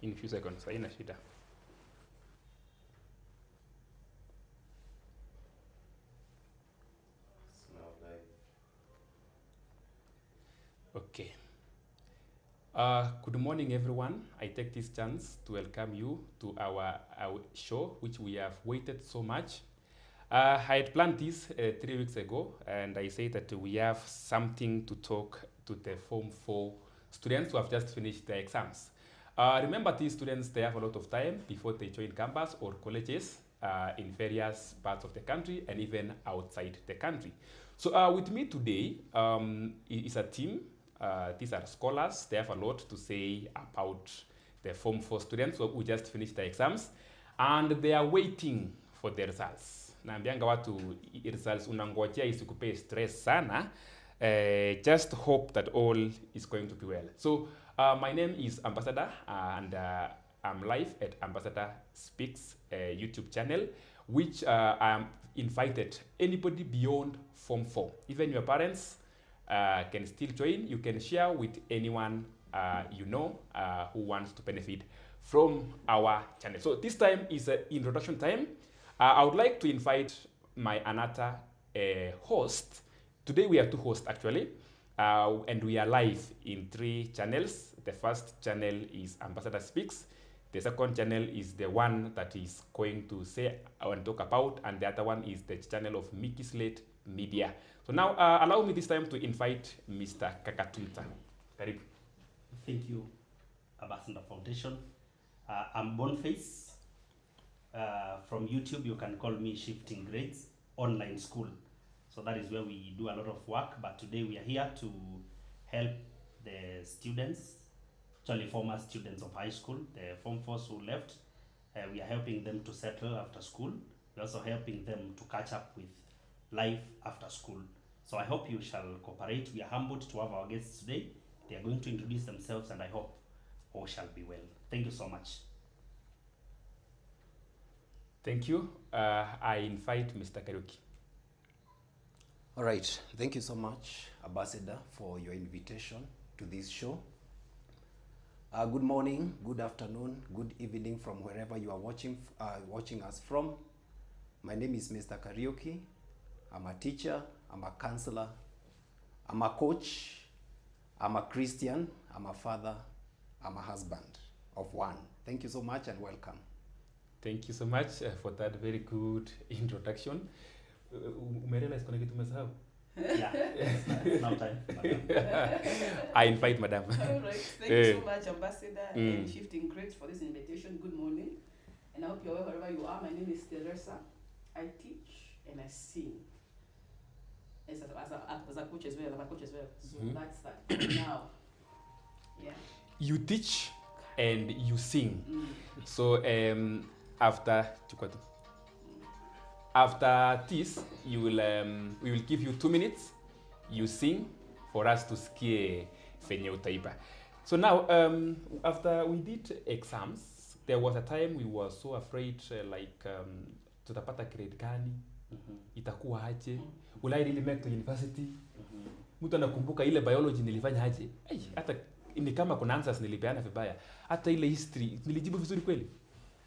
in few seconds, haina shida. Okay. Good morning, everyone. I take this chance to welcome you to our show, which we have waited so much. I had planned this 3 weeks ago, and I say that we have something to talk to the Form 4 students who have just finished their exams. Remember, these students, they have a lot of time before they join campus or colleges in various parts of the country and even outside the country. So with me today is a team. These are scholars. They have a lot to say about the Form 4 students who just finished their exams, and they are waiting for the results. Naambianga watu results unangojea isikupee stress sana. Just hope that all is going to be well. So my name is Ambassador, and I'm live at Ambassador Speaks YouTube channel, which I'm invited anybody beyond Form 4. Even your parents can still join. You can share with anyone you know who wants to benefit from our channel. So this time is an introduction time. I would like to invite my another host. Today we have two hosts actually, and we are live in 3 channels. The first channel is Ambassador Speaks. The second channel is the one that is going to say and talk about, and the other one is the channel of Kcse Media. So now allow me this time to invite Mr. Kakatunta. Karibu. Thank you, Ambassador Foundation. I'm Boniface. From YouTube, you can call me Shifting Grades Online School. So that is where we do a lot of work. But today we are here to help the students, actually former students of high school, the Form 4s who left. We are helping them to settle after school. We're also helping them to catch up with life after school. So I hope you shall cooperate. We are humbled to have our guests today. They are going to introduce themselves, and I hope all shall be well. Thank you so much. Thank you. I invite Mr. Kariuki. All right, thank you so much, Ambassador, for your invitation to this show. Good morning, good afternoon, good evening from wherever you are watching us from. My name is Mr. Kariuki. I'm a teacher, I'm a counselor, I'm a coach, I'm a Christian, I'm a father, I'm a husband of one. Thank you so much and welcome. Thank you so much for that very good introduction. Umerealize kuna kitu umesahau? Yeah, now time. I invite Madam. All right, thank you so much, Ambassador and Shifting Grades, for this invitation. Good morning, and I hope you're well wherever you are. My name is Teresa. I teach and I sing. As a coach as well, I'm a coach as well. So that's that. Now, yeah. You teach and you sing. So after this, you will we will give you 2 minutes. You sing for us to scare fenye utaiba. So now, after we did exams, there was a time we were so afraid, tutapata grade gani, itakuwa aje, will I really make to university? Mtu anakumbuka ile biology nilifanya aje? Hata ni kama kuna answers nilipeana vibaya. Hata ile history nilijibu vizuri kweli.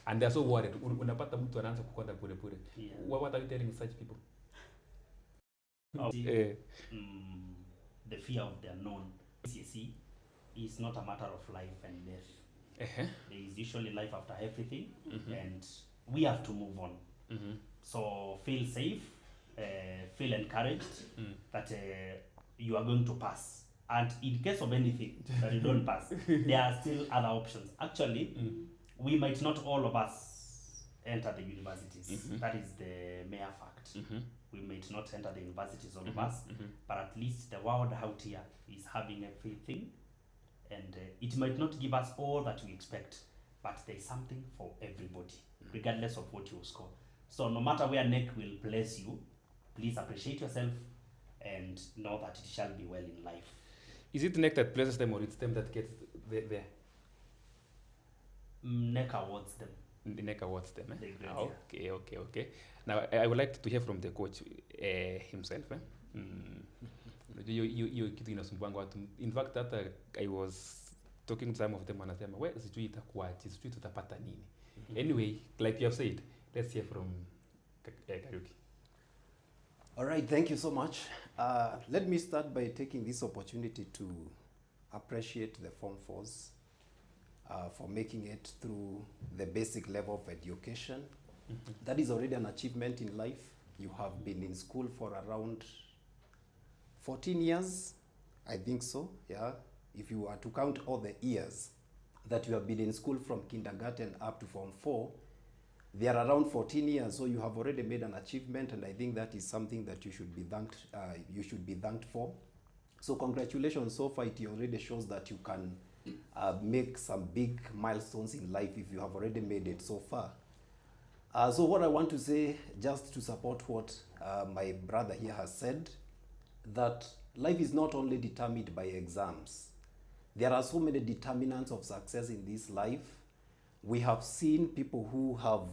And they are so worried. Unapata mtu anaanza kukonda pure pure. Yeah. What are you telling such people? The fear of the unknown. Kcse is not a matter of life and death. There is usually life after everything, and we have to move on. So feel safe, feel encouraged that you are going to pass. And in case of anything that you don't pass, there are still other options. Actually, we might not all of us enter the universities. That is the mere fact. We might not enter the universities, all of us, but at least the world out here is having everything, and it might not give us all that we expect, but there is something for everybody, regardless of what you score. So no matter where neck will place you, please appreciate yourself and know that it shall be well in life. Is it neck that places them, or it's them that gets there? Neck awards them. The neck awards them. The grades, Okay. Now I would like to hear from the coach himself. You kitu inasumbuanga watu. In fact, that I was talking to some of them wanasema we sijui itakuwaje, sijui tutapata nini. Anyway, like you have said, let's hear from Kariuki. All right, thank you so much. Let me start by taking this opportunity to appreciate the Form 4s for making it through the basic level of education. That is already an achievement in life. You have been in school for around 14 years, I think so, yeah. If you were to count all the years that you have been in school from kindergarten up to Form 4, they are around 14 years, so you have already made an achievement, and I think that is something that you should be thanked for. So congratulations, so far it already shows that you can make some big milestones in life if you have already made it so far. So what I want to say, just to support what my brother here has said, that life is not only determined by exams. There are so many determinants of success in this life. We have seen people who have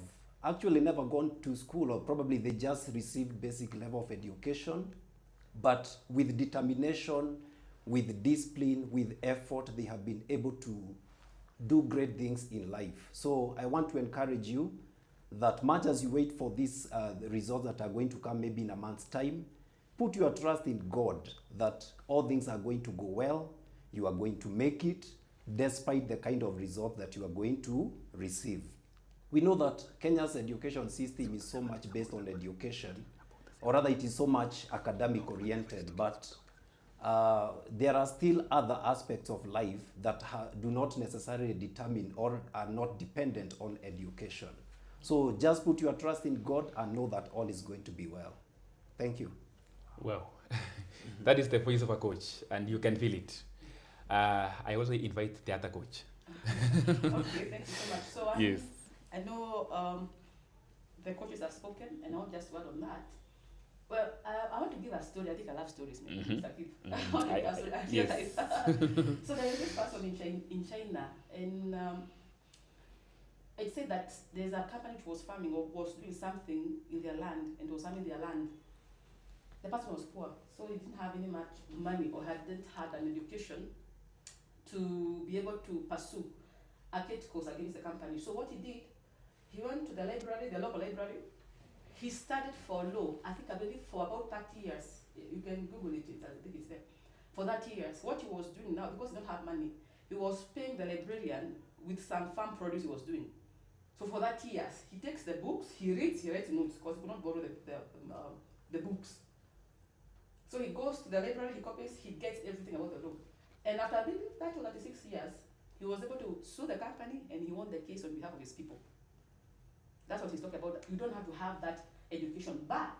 actually never gone to school, or probably they just received basic level of education, but with determination, with discipline, with effort, they have been able to do great things in life. So I want to encourage you that much as you wait for these the results that are going to come maybe in a month's time, put your trust in God that all things are going to go well, you are going to make it, despite the kind of result that you are going to receive. We know that Kenya's education system is so much based on education, or rather it is so much academic oriented, but there are still other aspects of life that do not necessarily determine or are not dependent on education. So just put your trust in God and know that all is going to be well. Thank you. Wow, that is the voice of a coach, and you can feel it. I also invite the other coach. Okay, thank you so much. So yes. I know the coaches have spoken, and I'll just word on that. Well, I want to give a story. I think I love stories, maybe. I want to give a story. Yes. So there is this person in China, and it said that there's a company which was farming or was doing something in their land, and was farming their land. The person was poor, so he didn't have any much money or hadn't had an education to be able to pursue a course against the company. So what he did, he went to the library, the local library. He studied for law, I believe for about 30 years. You can Google it, I think it's there. For 30 years. What he was doing now, because he don't have money, he was paying the librarian with some farm produce he was doing. So for 30 years, he takes the books, he writes notes, because he could not borrow the books. So he goes to the library, he copies, he gets everything about the law. And after 30 or 36 years, he was able to sue the company, and he won the case on behalf of his people. That's what he's talking about. You don't have to have that education. But,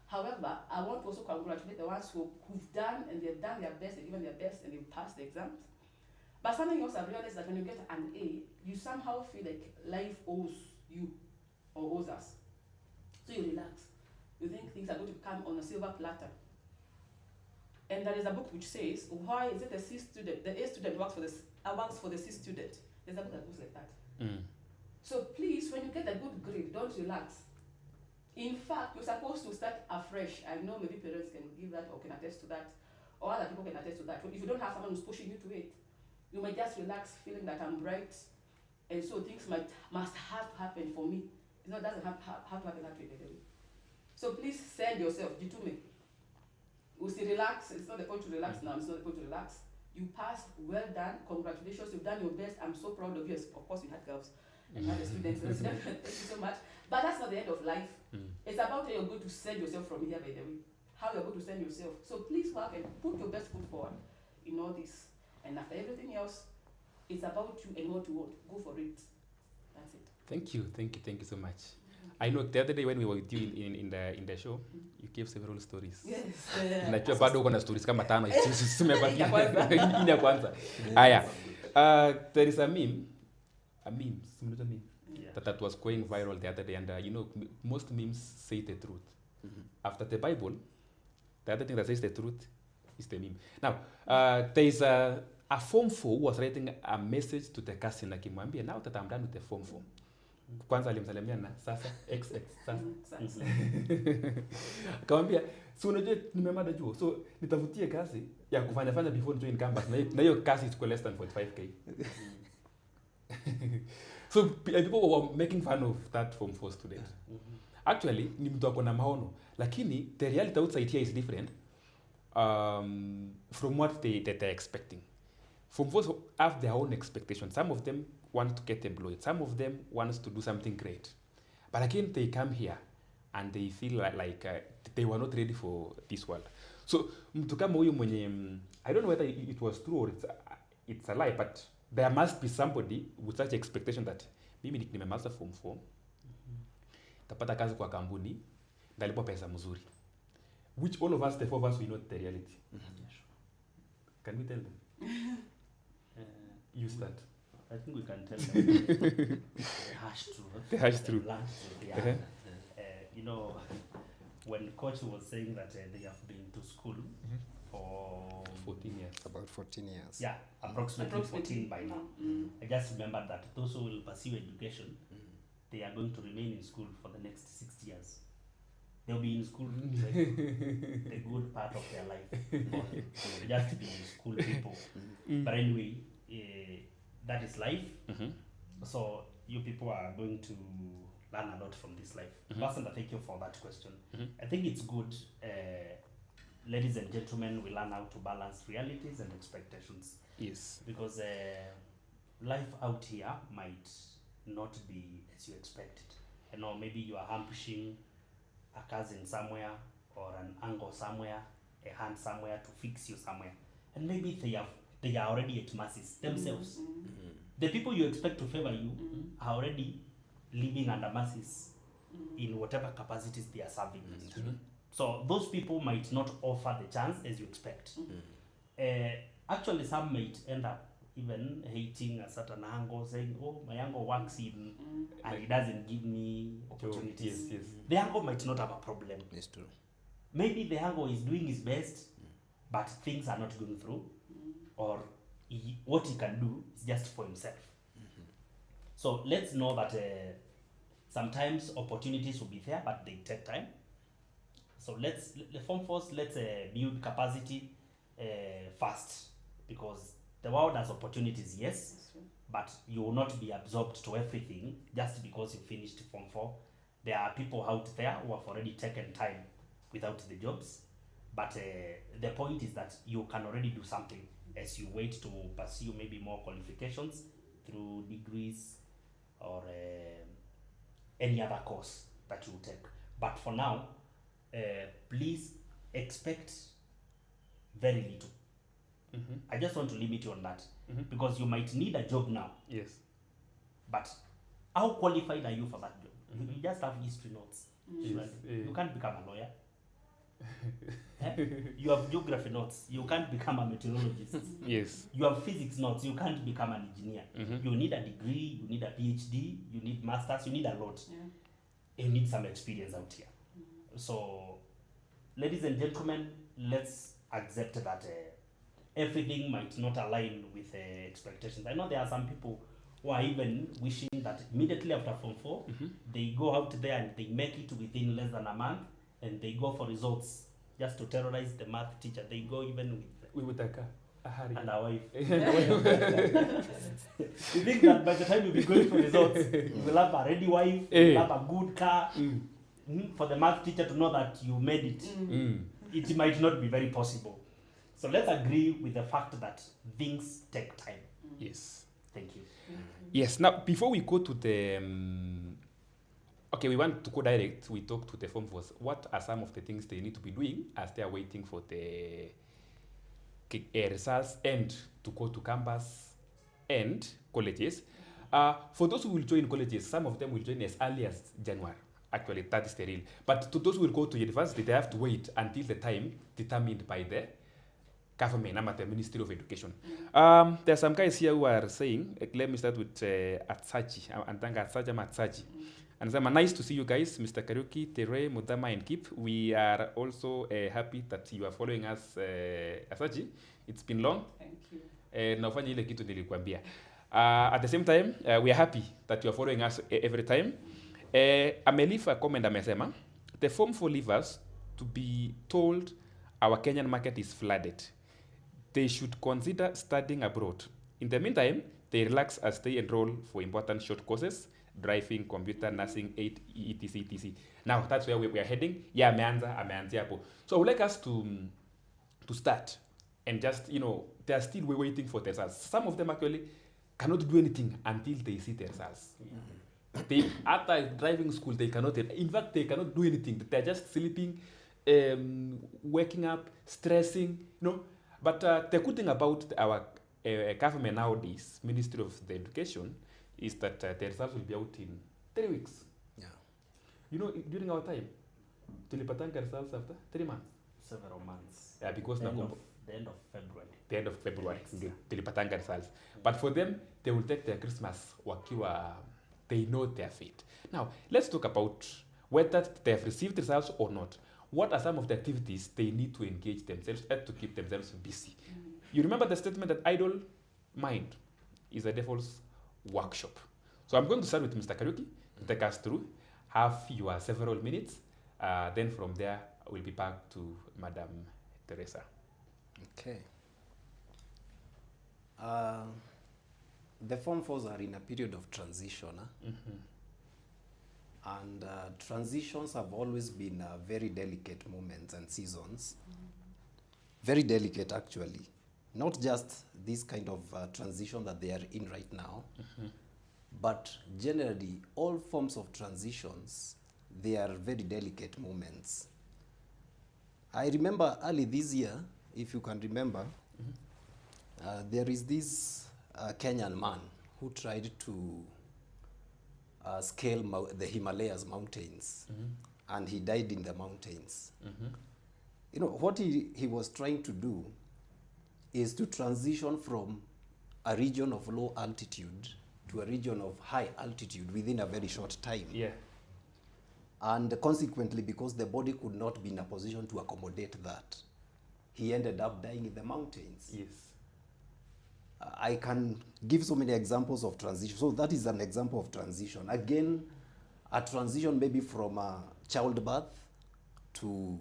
however, I want to also congratulate the ones who've done, and they've done their best, they've given their best, and they've passed the exams. But something else I've realized that when you get an A, you somehow feel like life owes you or owes us. So you relax. You think things are going to come on a silver platter. And there is a book which says, why is it the C student, the A student works for the C student? There's a book that goes like that. So please, when you get a good grade, don't relax. In fact, you're supposed to start afresh. I know maybe parents can give that or can attest to that, or other people can attest to that. If you don't have someone who's pushing you to it, you might just relax, feeling that I'm bright, and so things must have to happen for me. It doesn't have to happen that way. So please send yourself, jitume. We still relax. It's not the point to relax now. It's not the point to relax. You passed, well done, congratulations, you've done your best. I'm so proud of you. Of course, you had girls and other students. Thank you so much. But that's not the end of life. It's about how you're going to send yourself from here, by the way. How you're going to send yourself. So please work and put your best foot forward in all this. And after everything else, it's about you and what you want. Go for it. That's it. Thank you so much. I know the other day when we were with you in the show, you gave several stories. Yes. Najua bado uko na stories kama 5 zimebakia. Hii ya kwanza. Haya. There is a meme, that was going viral the other day, and most memes say the truth. After the Bible, the other thing that says the truth is the meme. Now, there is a Form 4 who was writing a message to the Kcse akimwambia, now that I'm done with the Form 4, kwanza alimsalimia na sasa XX sasa. Sasa. Akamwambia, "Si unajua nimemada chuo. So nitafutie kazi ya kufanya before join campus na hiyo kazi is less than 45k." So people were making fun of that Form 4 student. Actually, ni mtu ako na maono, lakini the reality outside here is different from what they're expecting. Form 4 have their own expectations. Some of them want to get employed. Some of them wants to do something great. But again, they come here and they feel like they were not ready for this world. So mtu kama huyu mwenye I don't know whether it was true or it's a lie, but there must be somebody with such expectation that mimi nimemaliza Form 4, tapata kazi kwa kampuni, ndalipwa pesa mzuri. Which all of us, the four of us, we know the reality. Can we tell them? You start. I think we can tell them the harsh truth. The harsh truth. blunt truth, yeah. You know, when coach was saying that they have been to school for 14 years. About 14 years. yeah, approximately 14 by now. I just remembered that those who will pursue education, they are going to remain in school for the next 6 years. They'll be in school like, the good part of their life. Just to be school people. But anyway, that is life. So you people are going to learn a lot from this life. Basanda, thank you for that question. I think it's good, ladies and gentlemen, we learn how to balance realities and expectations. Yes. Because life out here might not be as you expected. You know, maybe you are ambushing a cousin somewhere or an uncle somewhere, a hand somewhere to fix you somewhere. And maybe they are already at masses themselves. The people you expect to favor you are already living under masses in whatever capacities they are serving. So those people might not offer the chance as you expect. Actually, some might end up even hating a certain angle, saying, "Oh, my angle works in and he doesn't give me opportunities." Yes. The angle might not have a problem. It's true. Maybe the angle is doing his best, but things are not going through, or what he can do is just for himself. So let's know that sometimes opportunities will be there, but they take time. So let's build capacity fast, because the world has opportunities, yes, but you will not be absorbed to everything just because you finished Form 4. There are people out there who have already taken time without the jobs, but the point is that you can already do something as you wait to pursue maybe more qualifications through degrees or any other course that you take. But for now, please expect very little. I just want to limit you on that, because you might need a job now. Yes. But how qualified are you for that job? You just have history notes. You can't become a lawyer. You have geography notes. You can't become a meteorologist. Yes. You have physics notes. You can't become an engineer. You need a degree. You need a PhD. You need masters. You need a lot. You need some experience out here. So, ladies and gentlemen, let's accept that everything might not align with expectations. I know there are some people who are even wishing that immediately after Form 4, they go out there and they make it within less than a month, and they go for results just to terrorize the math teacher. They go even with a car. and a wife. You think that by the time you be going for results, you will have a ready wife, you will have a good car. For the math teacher to know that you made it, it might not be very possible. So let's agree with the fact that things take time. Yes. Thank you. Yes. Now, before we go to the okay, we want to go direct. We talk to the Form 4s. What are some of the things they need to be doing as they are waiting for the results and to go to campus and colleges? For those who will join colleges, some of them will join as early as January. Actually, that is the real. But to those who will go to university, they have to wait until the time determined by the government, at the Ministry of Education. There are some guys here who are saying, let me start with Atsachi. Atsachi. And I'm nice to see you guys, Mr. Kariuki, Tere, Mudama, and Kip. We are also happy that you are following us, Atsachi. It's been long. Thank you. Nafanya ile kitu nilikwambia. At the same time, we are happy that you are following us every time. Amelieve a comment amesema, the form for leavers to be told our Kenyan market is flooded. They should consider studying abroad. In the meantime, they relax as they enroll for important short courses, driving, computer, nursing, etc, etc. Now, that's where we are heading. Yeah, ameanza hapo. So I would like us to start and just, they are still waiting for their results. Some of them actually cannot do anything until they see their results. They, after driving school, they cannot, in fact, they cannot do anything. They're just sleeping, waking up, stressing, But the good thing about our government nowadays, Ministry of the Education, is that the results will be out in 3 weeks. Yeah. During our time, tulipatanga results after 3 months. Several months. Yeah, because the end of February. The end of February, tulipatanga results. But for them, they will take their Christmas wakiwa, they know their fate. Now, let's talk about whether they have received results or not. What are some of the activities they need to engage themselves at to keep themselves busy? You remember the statement that idle mind is a devil's workshop. So I'm going to start with Mr. Kariuki to take us through. Have your several minutes. Then from there, we'll be back to Madam Teresa. Okay. The Form 4s are in a period of transition. And transitions have always been very delicate moments and seasons. Very delicate, actually. Not just this kind of transition that they are in right now, but generally all forms of transitions, they are very delicate moments. I remember early this year, if you can remember, there is this Kenyan man who tried to scale the Himalayas mountains, and he died in the mountains. What he was trying to do is to transition from a region of low altitude to a region of high altitude within a very short time. Yeah. And consequently, because the body could not be in a position to accommodate that, he ended up dying in the mountains. Yes. I can give so many examples of transition. So that is an example of transition. Again, a transition maybe from childbirth to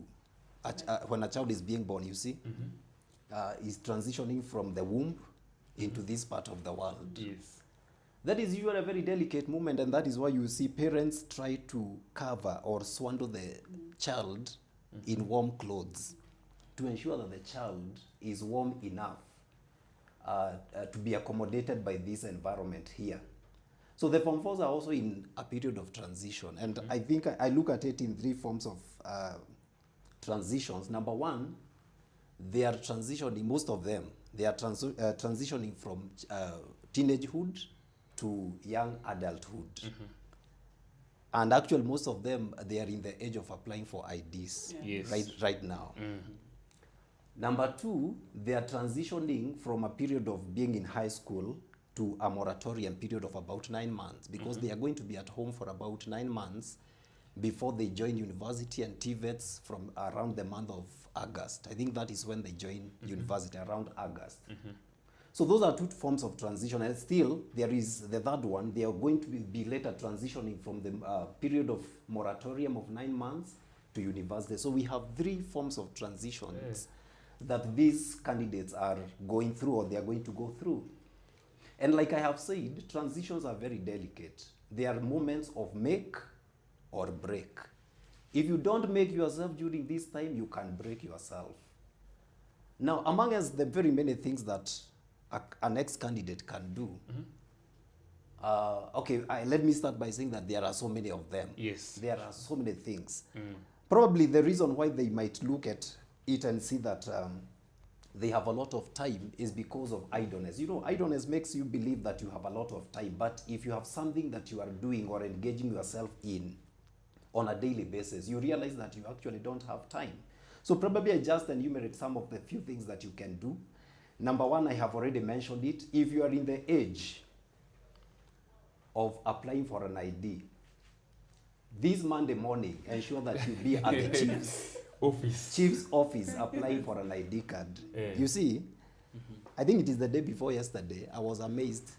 when a child is being born, you see, is transitioning from the womb into this part of the world. Yes. That is usually a very delicate moment, and that is why you see parents try to cover or swaddle the child in warm clothes to ensure that the child is warm enough to be accommodated by this environment here. So the Form 4s are also in a period of transition, and I think I look at it in 3 forms of transitions. Number one, they are transitioning, most of them, they are transitioning from teenagehood to young adulthood. And actually most of them, they are in the age of applying for IDs right now. Number two, they are transitioning from a period of being in high school to a moratorium period of about 9 months, because they are going to be at home for about 9 months before they join university and TVETs from around the month of August. I think that is when they join university, around August. So those are 2 forms of transition, and still there is the third one. They are going to be later transitioning from the period of moratorium of 9 months to university. So we have 3 forms of transitions that these candidates are going through, or they are going to go through. And like I have said, transitions are very delicate. They are moments of make or break. If you don't make yourself during this time, you can break yourself. Now, among us, the very many things that an ex-candidate can do. Let me start by saying that there are so many of them. Yes. There are so many things. Probably the reason why they might look at it and see that they have a lot of time is because of idleness. Idleness makes you believe that you have a lot of time, but if you have something that you are doing or engaging yourself in on a daily basis, you realize that you actually don't have time. So probably I just enumerate some of the few things that you can do. Number one, I have already mentioned it. If you are in the age of applying for an ID, this Monday morning, ensure that you be at the chief's office applying for an ID card. You see, I think it is the day before yesterday, I was amazed.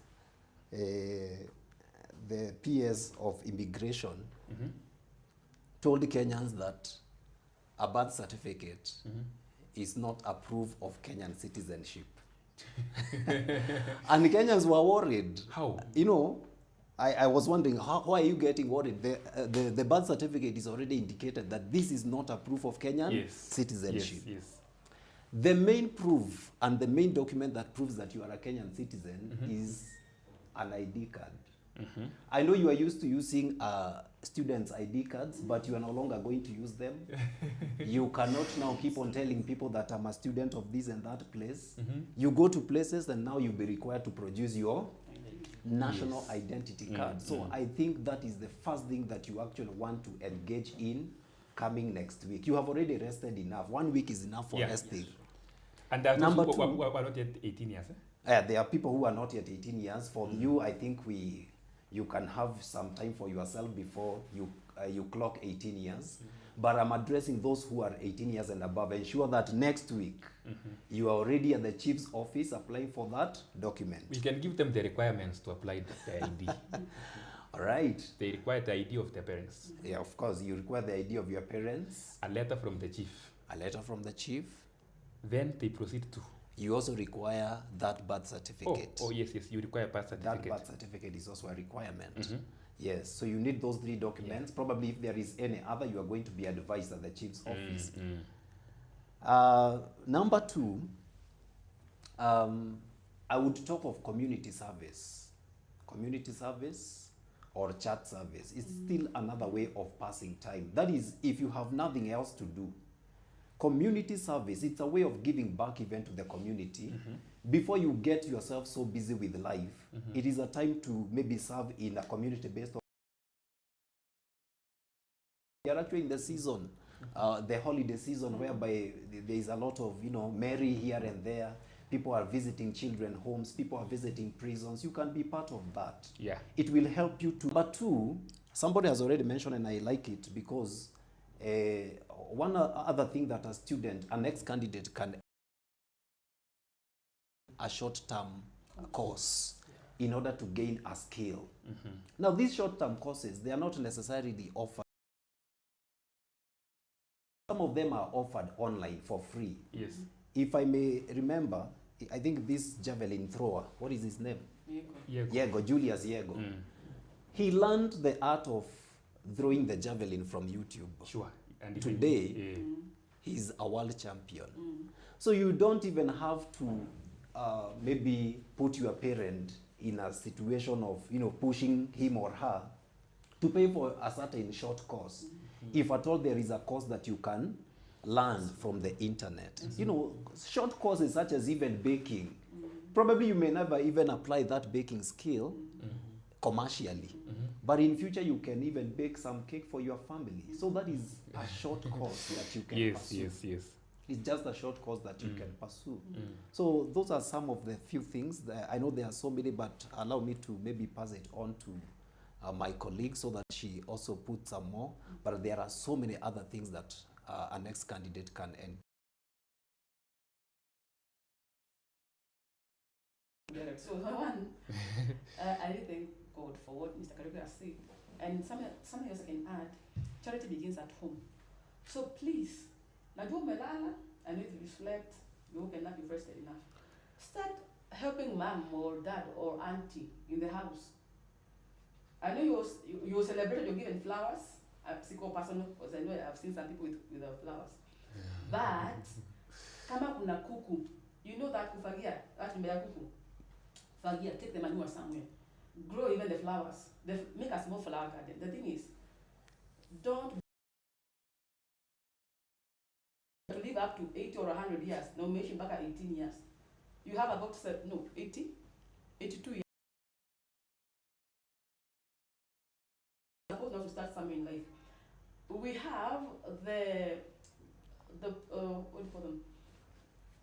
the PS of immigration told Kenyans that a birth certificate is not a proof of Kenyan citizenship. And Kenyans were worried. How? You know, I was wondering, why are you getting worried? The birth certificate is already indicated that this is not a proof of Kenyan citizenship. Yes. The main proof and the main document that proves that you are a Kenyan citizen is an ID card. I know you are used to using students' ID cards, but you are no longer going to use them. You cannot now keep on telling people that I'm a student of this and that place. You go to places and now you'll be required to produce your national identity card. So I think that is the first thing that you actually want to engage in coming next week. You have already rested enough. 1 week is enough for resting. Yes. And there are Number those two, who are not yet 18 years. Eh? there are people who are not yet 18 years. For you, I think you can have some time for yourself before you clock 18 years. But I'm addressing those who are 18 years and above. Ensure that next week you are already at the chief's office applying for that document. We can give them the requirements to apply the ID. All right. They require the ID of their parents. Yeah, of course. You require the ID of your parents. A letter from the chief. A letter from the chief. Then they proceed to. You also require that birth certificate. Oh yes. You require birth certificate. That birth certificate is also a requirement. Yes, so you need those 3 documents. Probably if there is any other, you are going to be advised at the chief's office. Number 2, I would talk of community service. Community service or chat service is still another way of passing time. That is, if you have nothing else to do. Community service, it's a way of giving back even to the community. Before you get yourself so busy with life, it is a time to maybe serve in a community-based. We are actually in the season, the holiday season, whereby there is a lot of, merry here and there. People are visiting children homes, people are visiting prisons. You can be part of that. Yeah. It will help you to. But 2, somebody has already mentioned, and I like it, because one other thing that a student, an ex-candidate can a short-term course in order to gain a skill. Now, these short-term courses, they are not necessarily offered. Some of them are offered online for free. Yes. If I may remember, I think this javelin thrower, what is his name? Yego, Julius Yego. He learned the art of throwing the javelin from YouTube. Sure. And today, he's a world champion. So you don't even have to maybe put your parent in a situation of, pushing him or her to pay for a certain short course. If at all there is a course that you can learn from the internet. Short courses such as even baking. Probably you may never even apply that baking skill commercially. But in future, you can even bake some cake for your family. So that is a short course that you can pursue. Yes. It's just a short course that you can pursue. So those are some of the few things. That I know there are so many, but allow me to maybe pass it on to my colleague so that she also puts some more. But there are so many other things that an ex-candidate can end. So one, I really thank God for what Mr. Karibu has said. And something else I can add, charity begins at home. So please, najua umelala, I need to reflect, you woken up, you've rested enough. Start helping mom or dad or auntie in the house. I know you celebrated, you're given flowers. I'm personal because I know I've seen some people with flowers. But, kama kuna kuku, you know that kufagia, that mbea kuku. Fagia, take the manure somewhere. Grow even the flowers. Make a small flower garden. The thing is, don't to live up to 80 or 100 years. No, mention back at 18 years. You have about 80, 82 years. You're supposed not to start somewhere in life. We have the what do you call them?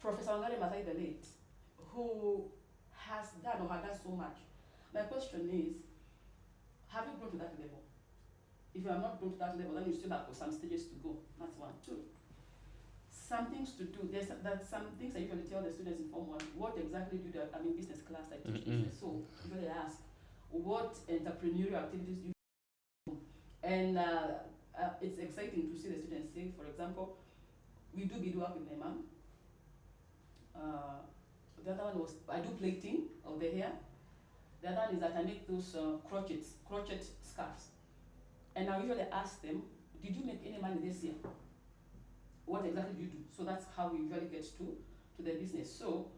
Professor Ngare Mathai the late, who has done or had done so much. My question is, have you grown to that level? If you have not grown to that level, then you still have some stages to go. That's 1. 2. Some things to do. There's some things I usually tell the students in Form 1. What exactly do you do? I mean, business class, I teach business. So usually I ask, what entrepreneurial activities you do. And it's exciting to see the students say, for example, we do beadwork with my mom. The other one was I do plating of the hair. The other one is that I make those crochet scarves. And I usually ask them, did you make any money this year? What exactly do you do? So that's how we usually get to the business. So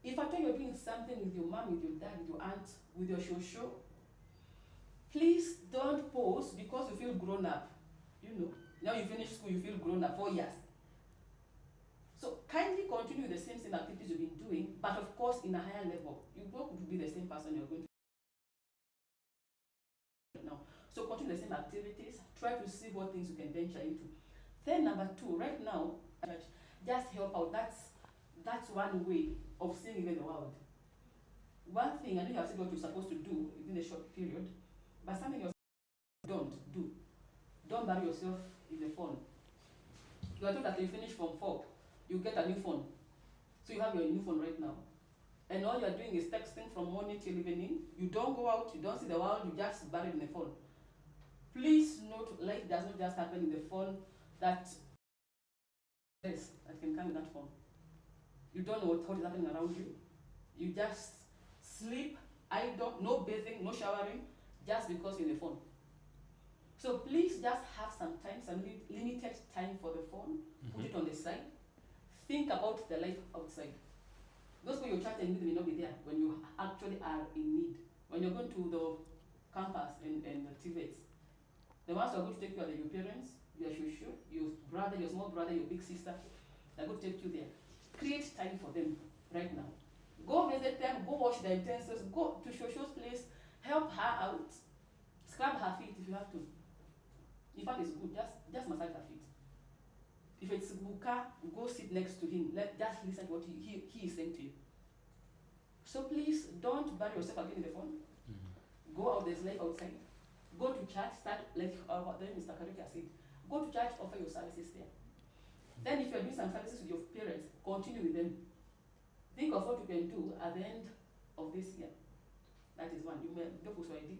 if I tell you you're doing something with your mom, with your dad, with your aunt, with your shosho, please don't pause because you feel grown up. You know, now you finish school, you feel grown up, 4 years. So kindly continue the same activities you've been doing, but of course in a higher level. You don't be the same person you're going to now. So continue the same activities, try to see what things you can venture into. Then number 2, right now, just help out. That's one way of seeing even the world. One thing, I know you have said what you're supposed to do within a short period, but something you don't do. Don't bury yourself in the phone. You are told that you finish Form 4, you get a new phone. So you have your new phone right now. And all you're doing is texting from morning till evening. You don't go out, you don't see the world, you just bury in the phone. Please note, life does not just happen in the phone. That can come in that phone. You don't know what is happening around you. You just sleep, idle, no bathing, no showering, just because you're in the phone. So please just have some time, some limited time for the phone. Put it on the side. Think about the life outside. Those people you're chatting with may not be there when you actually are in need. When you're going to the campus and the TVETs, the ones who are going to take you are your parents, your shushu, your brother, your small brother, your big sister. They're going to take you there. Create time for them right now. Go visit them, go wash their utensils, go to Shosho's place, help her out, scrub her feet if you have to. In fact, it's good, just massage her feet. If it's Buka, go sit next to him. Just listen to what he is saying to you. So please don't bury yourself again in the phone. Go out, there's life outside. Go to church, start like Mr. Kcse said. Go to church, offer your services there. Then if you're doing some services with your parents, continue with them. Think of what you can do at the end of this year. That is one. You may do for ID.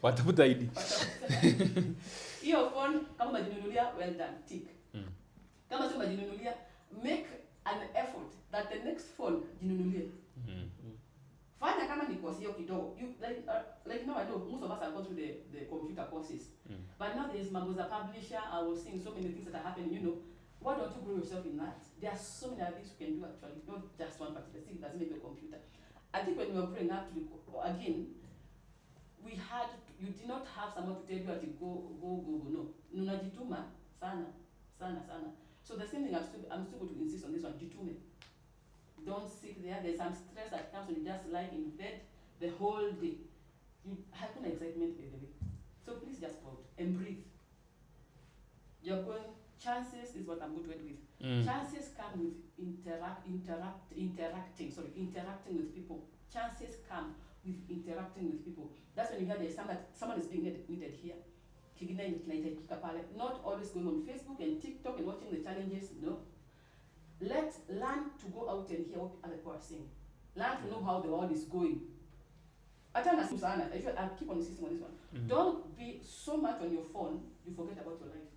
What about the ID? Your phone, kama majinunulia, well done, tick. Kama sio majinunulia, make an effort that the next phone jinunulie. Fanya kama ni course hiyo kidogo. You like now I know most of us have gone through the computer courses. But now there is Magoza publisher. I was seeing so many things that are happening, you know. Why don't you grow yourself in that? There are so many other things you can do actually, not just one particular thing. It doesn't make a computer. I think when we were growing up, again, you did not have someone to tell you to go. No. Nunajituma sana. So the same thing, I'm still going to insist on this one, jitume. Don't sit there. There's some stress that comes when you just lie in bed the whole day. You have an excitement by the way. So please just go out and breathe. You're going, chances is what I'm going to end with. Chances come with interacting with people. Chances come with interacting with people. That's when you hear there's someone is being needed here. Not always going on Facebook and TikTok and watching the challenges, no. Let's learn to go out and hear what other people are saying. Learn to know how the world is going. I keep on insisting on this one. Don't be so much on your phone, you forget about your life.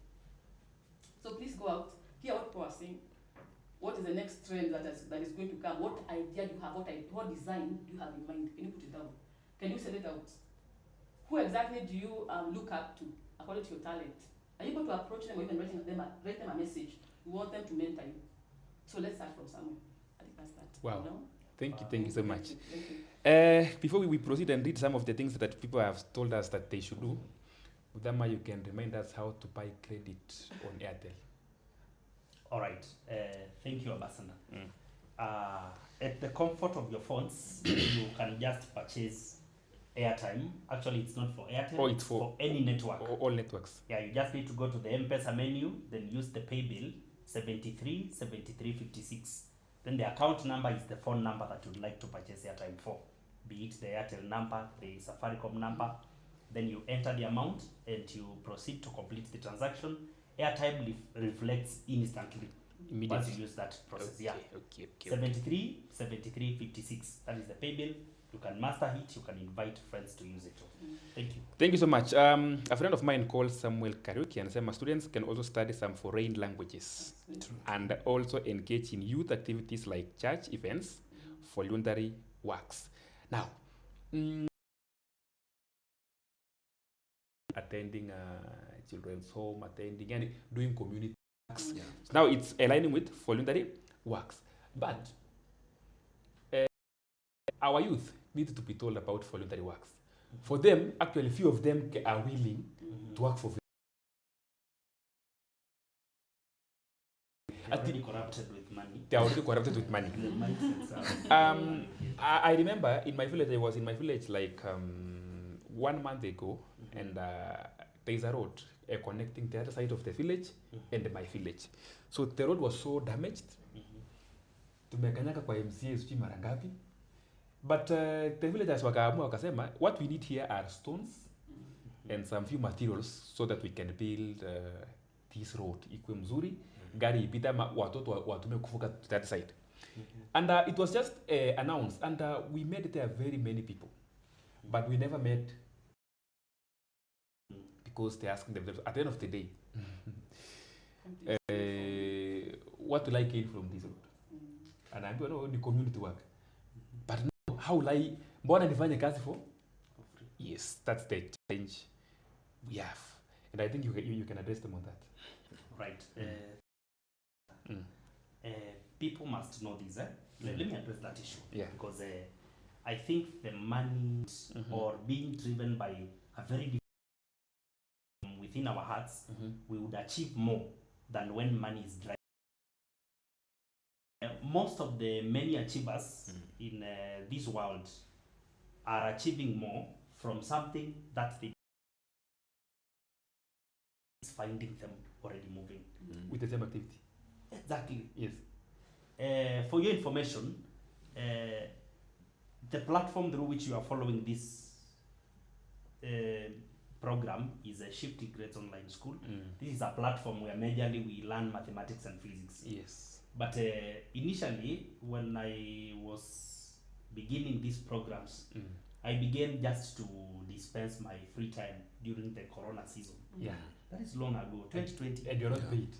So please go out, hear what people are saying. What is the next trend that is going to come? What idea do you have? What design do you have in mind? Can you put it down? Can you send it out? Who exactly do you look up to according to your talent? Are you able to approach them or even write them a message? You want them to mentor you. So let's start from somewhere. I think that's that. Wow. You know? Thank you so much. Thank you. Before we proceed and read some of the things that people have told us that they should do, Udama, you can remind us how to buy credit on Airtel. All right. Thank you, Ambassador. At the comfort of your phones, you can just purchase airtime. Actually, it's not for Airtel. Oh, it's for any network. All networks. Yeah, you just need to go to the M-Pesa menu, then use the pay bill 737356. Then the account number is the phone number that you'd like to purchase airtime for. Be it the Airtel number, the Safaricom number. Then you enter the amount and you proceed to complete the transaction. Airtime reflects instantly once you use that process. Okay, Yeah. okay. 737356. That is the pay bill. You can master it, you can invite friends to use it. Thank you. Thank you so much. A friend of mine called Samuel Kariuki and said my students can also study some foreign languages and also engage in youth activities like church events, voluntary works. Now, attending children's home, attending and doing community works. Yeah. So now it's aligning with voluntary works. But our youth need to be told about voluntary works. For them, actually, few of them are willing to work for. They're already corrupted with money. They are already corrupted with money. The mindsets are I remember in my village, I was in my village like 1 month ago, and there is a road connecting the other side of the village and my village. So the road was so damaged. Tumekanyaka kwa MCA sijui mara ngapi. But the villagers wakaamua wakasema, what we need here are stones and some few materials so that we can build this road ikuwe mzuri, gari ipita watoto watume kuvuka to that side. And it was just announced, and we met there very many people, but we never met because they asked themselves at the end of the day, what will I gain from this road? And I'm going to community work. But no, how will I, mbona nifanye kazi for? Yes, that's the challenge we have. And I think you can address them on that. right. People must know this. Let me address that issue. Yeah. Because I think the money or being driven by a very different within our hearts, we would achieve more than when money is driving. Most of the many achievers in this world are achieving more from something that they is finding them already moving. With the same activity. Exactly. Yes. For your information, the platform through which you are following this program is a Shifting Grades Online School. This is a platform where majorly we learn mathematics and physics. Yes. But initially, when I was beginning these programs, I began just to dispense my free time during the Corona season. Yeah. That is long ago, 2020. And you're not paid.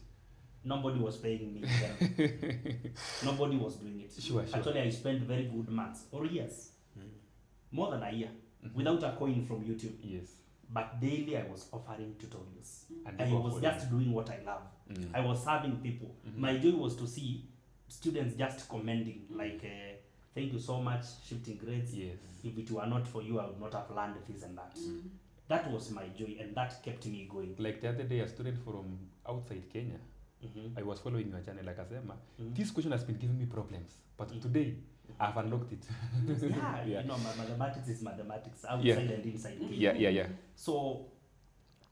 Nobody was paying me then. Nobody was doing it. Sure. Actually, I spent very good months or years, more than a year, without a coin from YouTube. Yes. But daily I was offering tutorials. And I was just doing what I love. I was serving people. My joy was to see students just commenting like, thank you so much, Shifting Grades. Yes. If it were not for you, I would not have learned this and that. That was my joy, and that kept me going. Like the other day, a student from outside Kenya, I was following your channel, like Asema. This question has been giving me problems, but today I've unlocked it. Yeah, you know, mathematics is mathematics, outside and inside Kenya. Yeah. So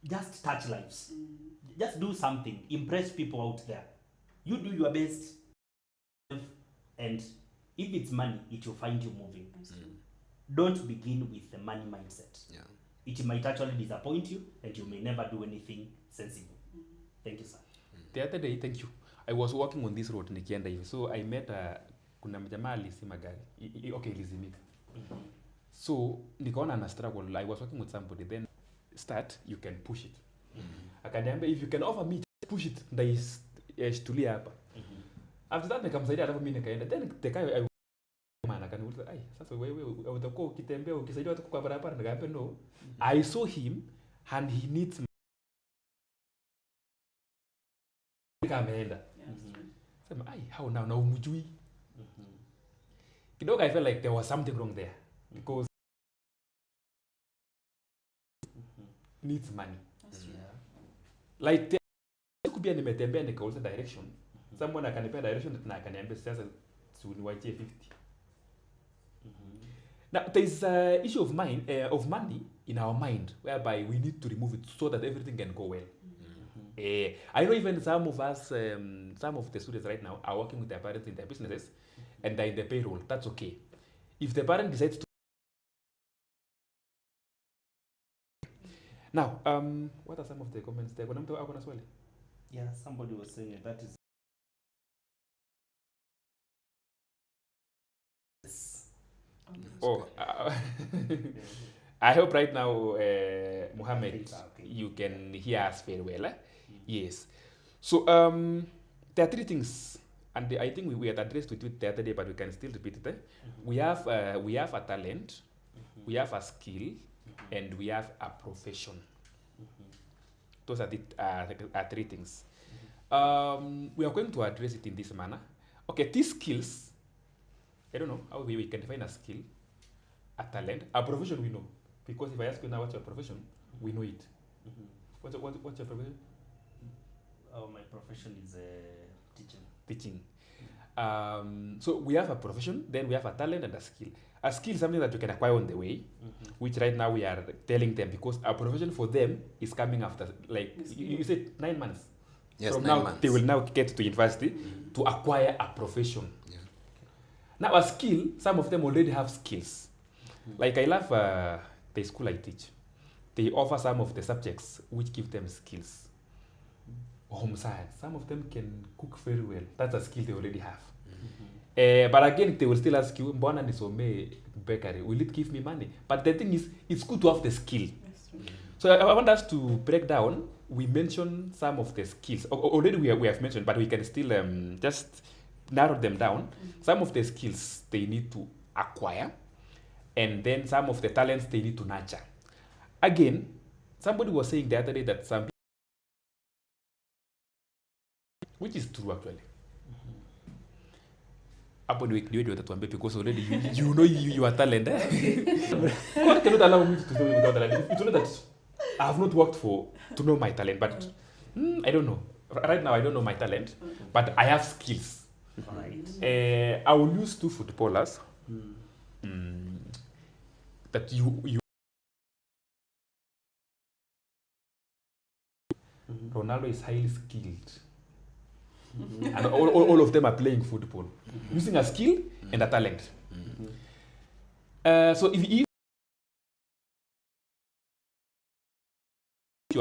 just touch lives. Just do something. Impress people out there. You do your best, and if it's money, it will find you moving. Don't begin with the money mindset. Yeah. It might actually disappoint you, and you may never do anything sensible. Thank you, sir. The other day, thank you. I was walking on this road nikienda hivi. So I met kuna mjamaa alisima gari. Okay, ilizimika. So nikaona ana struggle. I was working with somebody. Then start, you can push it. Akaniambia, if you can offer me, push it. Ndaishtulia hapa. After that nikamsaidia, alafu mimi nikaenda. Then the guy maana akaniuliza, ai sasa wewe utakuwa ukitembea ukisaidia watu kwa barabara? Nikamwambia no. I saw him and he needs ameenda. Sema, ai how now na umjui. Kidogo I felt like there was something wrong there because needs money. Like kubia nimetembea nikauliza direction. Someone akanipea direction na akaniambia sasa uniwachie 50. Now there is a issue of money in our mind whereby we need to remove it so that everything can go well. I know even some of us, some of the students right now are working with their parents in their businesses and they're in the payroll. That's okay. If the parent decides to... Now, what are some of the comments there? Yeah, somebody was saying that is... Oh, I hope right now, Mohammed, Okay. you can hear us very well. Yes. So there are three things, and I think we had addressed it the other day, but we can still repeat it. We have a talent, we have a skill, and we have a profession. Those are the three things. We are going to address it in this manner. Okay, these skills, I don't know how we can define a skill, a talent, a profession we know. Because if I ask you now what's your profession, we know it. What's your profession? Oh, my profession is teaching. Teaching. So we have a profession, then we have a talent and a skill. A skill is something that you can acquire on the way, which right now we are telling them, because our profession for them is coming after, like, you said 9 months. Yes, From 9 now, months. they will now get to university to acquire a profession. Yeah. Now, a skill, some of them already have skills. Like, I love the school I teach. They offer some of the subjects which give them skills. Home science, some of them can cook very well. That's a skill they already have. But again, they will still ask you, Mbona nisome bakery, will it give me money? But the thing is, it's good to have the skill. So I want us to break down. We mentioned some of the skills. Already we have mentioned, but we can still just narrow them down. Some of the skills they need to acquire, and then some of the talents they need to nurture. Again, somebody was saying the other day that some people, which is true actually. Hapo ndio watatuambia, because already you know you are talent. God cannot allow me to know without talent. It's only that I have not worked to know my talent, but I don't know. Right now I don't know my talent, but I have skills. All right. I will use two footballers that you Ronaldo is highly skilled. And all of them are playing football, using a skill and a talent. So if you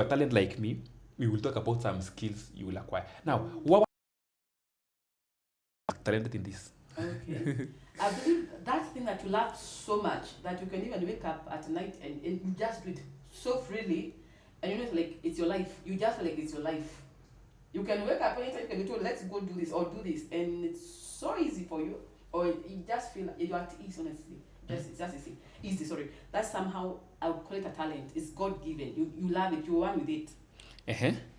are a talent like me, we will talk about some skills you will acquire. Now, what are talented in this? Okay. I believe that thing that you love so much that you can even wake up at night and you just do it so freely, and you know, it's like it's your life. You just feel like it's your life. You can wake up anytime, you can be told, let's go do this or do this, and it's so easy for you, or you just feel like you're at ease, honestly. It's just easy, sorry. That's somehow, I would call it a talent. It's God-given. You love it, you're one with it.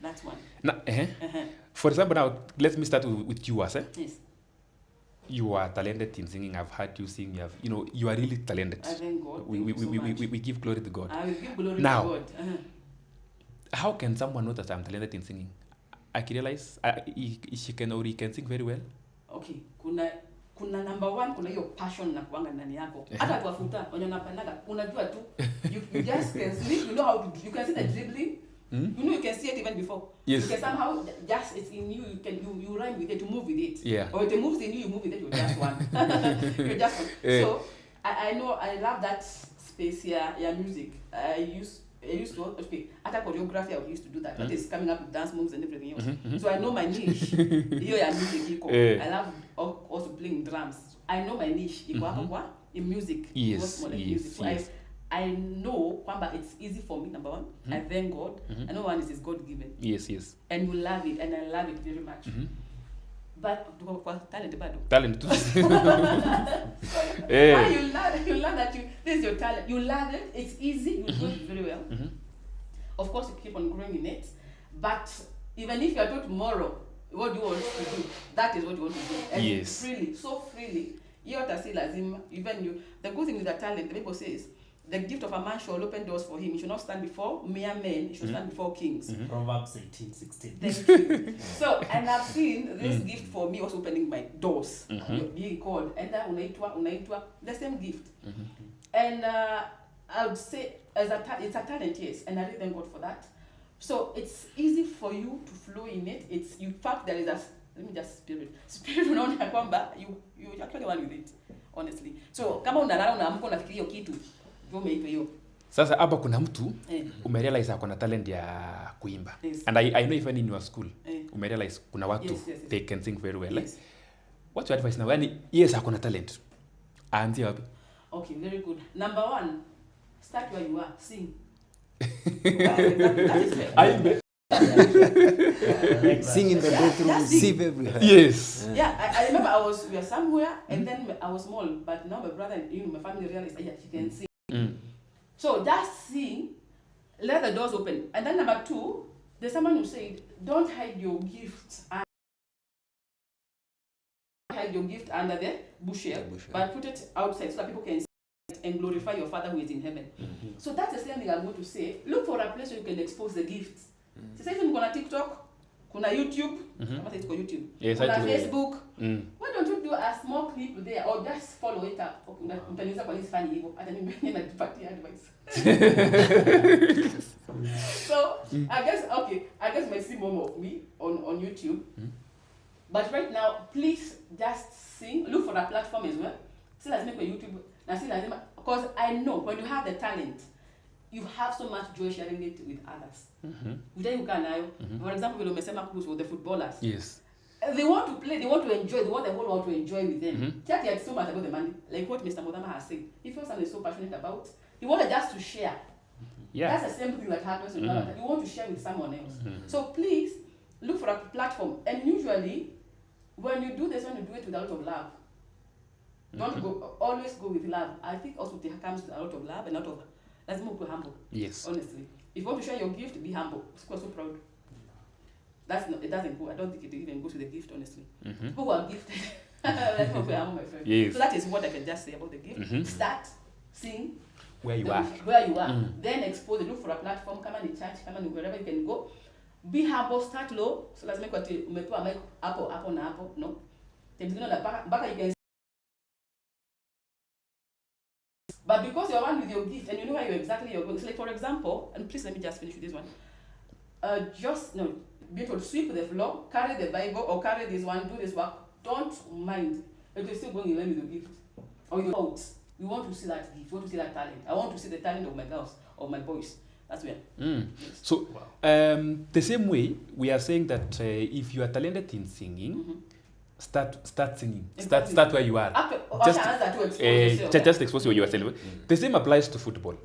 That's one. Now, for example, now, let me start with you, Ase. Yes. You are talented in singing. I've heard you sing. You are really talented. I thank God. We give glory to God. I will give glory Now, to God. How can someone know that I'm talented in singing? I can realize she can or he can sing very well. Okay, kuna number one, kuna hiyo passion na kuanga ndani yako. Hata kuwafuta wenye unapendaga, unajua tu. You just can sleep, you know how to, you can see the dribbling. You know, you can see it even before. Yes. You can somehow just, it's in you, you rhyme with it, you move with it. Yeah. Or if it moves in you move with it, you're just one. You're just one. So I know, I love that space here, music. I used to, okay, at a choreography I used to do that. That is coming up with dance moves and everything else. So I know my niche. Here music. I love also playing drums. I know my niche. In music. Yes. Music. So I know kwamba it's easy for me, number one. I thank God. I know one is God given. Yes. And you love it, and I love it very much. But talent bado. Talent too. You learn that this is your talent. You love it. It's easy. You do it very well. Of course, you keep on growing in it. But even if you are told tomorrow, what do you want to do? That is what you want to do. And yes. Freely, so freely. Even you. The good thing with the talent, the Bible says, the gift of a man shall open doors for him. He should not stand before mere men. He should stand before kings. Proverbs 18:16. Thank you. So, and I've seen this gift for me was opening my doors. Being called. And then unaitwa, the same gift. And I would say, it's a talent, yes. And I really thank God for that. So, it's easy for you to flow in it. It's, in fact, there is a, let me just spirit unaona kwamba you actually one with it, honestly. So, kama unalala unaamka unafikiria hiyo kitu, sasa hapa kuna mtu umerealize akona talent ya kuimba. And I know even in your school umerealize kuna watu they can sing very well. What's your advice now? Yani yes akona talent. Aanzie wapi? Okay, very good. Number one, start where you are. Sing. that is fair. Sing in the bedroom, sing everywhere. Yes. Yeah, I remember we were somewhere, and then I was small, but now my brother and my family realized, yeah, she can sing. So just sing, let the doors open. And then number two, there's someone who said, don't hide your gift. Hide your gift under the bushel, but put it outside so that people can see it and glorify your Father who is in heaven. So that's the same thing I'm going to say. Look for a place where you can expose the gifts. Sasa hivi kuna TikTok, kuna YouTube, kama sasa iko YouTube, yes, kuna Facebook. Why don't you do a small clip there or just follow it up? Utaniuliza kwa nini sifanyi hivyo? Hata mimi mwenyewe najipatia advice. So, I guess you might see more of me on YouTube. But right now, please just sing. Look for a platform as well. See, let's make a YouTube. Because I know when you have the talent, you have so much joy sharing it with others. For example, with the footballers. Yes. They want to play, they want to enjoy, they want the whole world to enjoy with them. Just yet so much about the money. Like what Mr. Modama has said. If you're something so passionate about, you want just to share. Yeah. That's the same thing that happens with others. You want to share with someone else. So please look for a platform. And usually, when you do this one, you do it with a lot of love. Don't always go with love. I think also it comes with a lot of love and a lot of, let's move to humble. Yes. Honestly. If you want to share your gift, be humble. Because so proud. It doesn't go. I don't think it even goes with the gift, honestly. People who are gifted. Let's move to humble, my friend. Yes. So that is what I can just say about the gift. Start, sing. Where you are. Where you are. Then expose it. Look for a platform. Come on in church. Come on wherever you can go. Be humble. Start low. So let's make what you make apple. No. You can. But because you're one with your gift and you know where you're going. So like for example, and please let me just finish with this one. Be able to sweep the floor, carry the Bible, or carry this one, do this work. Don't mind. If you're still going in line with your gift or your thoughts, we want to see that gift. We want to see that talent. I want to see the talent of my girls, of my boys. That's where. Yes. So, the same way, we are saying that if you are talented in singing, start singing. Start where you are. Just expose what you are saying. The same applies to football.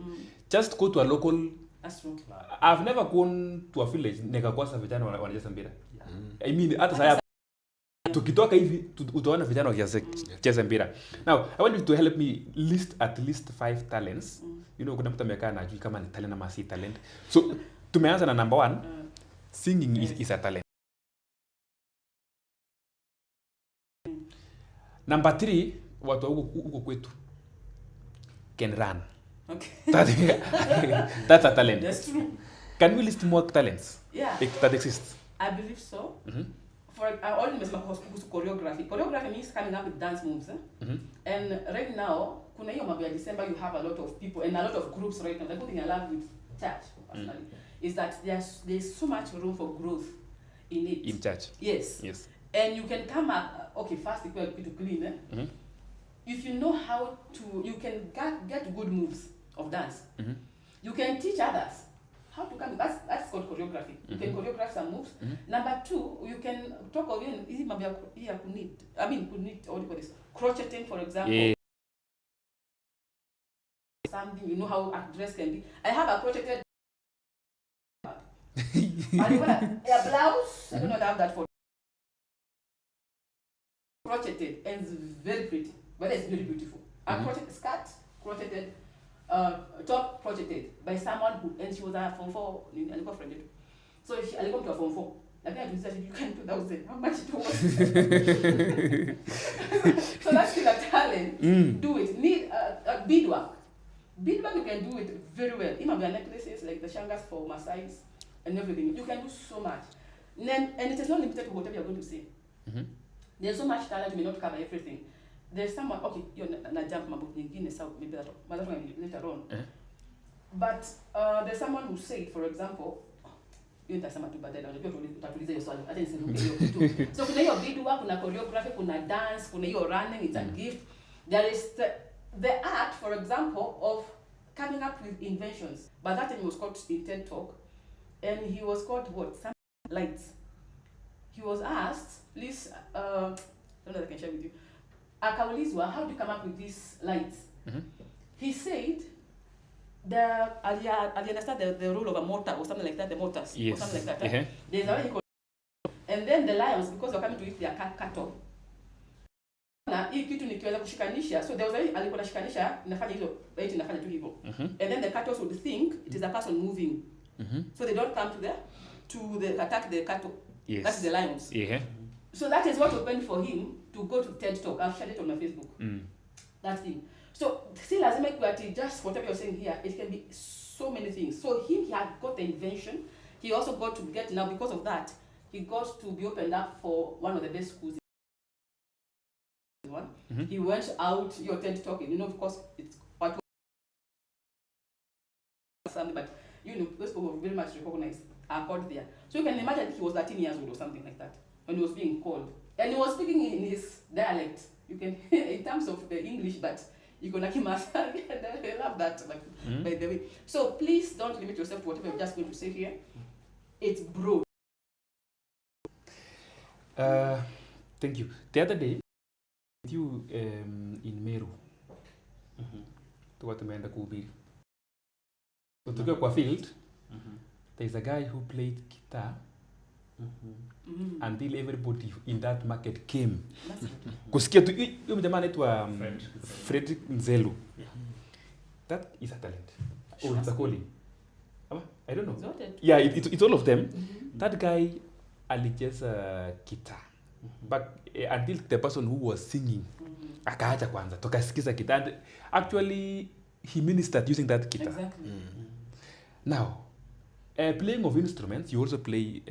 Just go to a local. That's true. I've never gone to a village nikakosa vijana wanacheza mpira. I mean hata sasa tukitoka hivi utaona vijana wakicheza mpira. Now, I want you to help me list at least 5 talents. You know, kuna mtu amekaa na ajui kama ni talent ama si talent. So, tumeanza na number 1. Singing is a talent. Number 3, watu huko kwetu can run. Okay. That's a talent. That's true. Can we list more talents? Yeah. That exist? I believe so. I always make choreography. Choreography means coming up with dance moves. And right now, kuna hiyo mambo ya December, you have a lot of people and a lot of groups right now. The good thing I love with church, personally, is that there's so much room for growth in it. In church? Yes. And you can come up, first you have to clean. If you know how to, you can get good moves of dance. You can teach others how to come. That's called choreography. You can choreograph some moves. Number 2, you can talk of crocheting, for example. Yeah. Something, you know how a dress can be. I have a crocheted a blouse. I don't know if I have that for crocheted and it's very pretty. But it's very beautiful. A crocheted skirt, crocheted top crocheted by someone who, and she was a Form 4, so I come to a Form 4. Like I said, you can 2,000. How much it was? So that's still a talent. Do it. Need beadwork. Beadwork you can do it very well. Even your necklaces like the shangas for Maasais and everything. You can do so much. And it is not limited to whatever you're going to say. There's so much talent, you may not cover everything. There's someone, you're not jump about nyingine, so maybe that later on. But there's someone who said, for example, so kuna hiyo video, kuna choreography, kuna dance, kuna hiyo running, it's a gift. There is the art, for example, of coming up with inventions. But that time he was called in TED Talk, and he was called what? Some lights. He was asked, please, I don't know if I can share with you. Akaulizwa, how do you come up with these lights? he said I understand the role of a mortar or something like that, the mortars or something like that. There's a way he called, and then the lions, because they're coming to eat their cattle. Na hii kitu nikiweza kushikanisha, so there was a way alikuwa anashikanisha inafanya hizo, right, inafanya tu hivyo. And then the cattle would think it is a person moving. So they don't come to attack the cattle. That's the lions. So that is what opened for him to go to TED Talk. I've shared it on my Facebook. That thing. So still as make just whatever you're saying here, it can be so many things. So he had got the invention. He also got to get, now because of that, he got to be opened up for one of the best schools. He went out, your TED Talking, you know, of course it's what something, but you know, those people were very much recognized, are called there. So you can imagine he was 13 years old or something like that when he was being called. And he was speaking in his dialect. You can, in terms of the English, but you can I love that, like, by the way. So please don't limit yourself to whatever you're just going to say here. It's broad. Thank you. The other day, you in Meru, tumeenda kuhubiri. So tukiwa kwa field, there's a guy who played guitar until everybody in that market came. Kusikia tu huyo mjamaa anaitwa Frederick Nzelu. That is a talent. Oh, it's a calling. I don't know. Yeah, it's all of them. That guy alicheza guitar. But until the person who was singing akaacha kwanza tukasikiza guitar. Actually he ministered using that guitar. Exactly. Now playing of instruments, you also play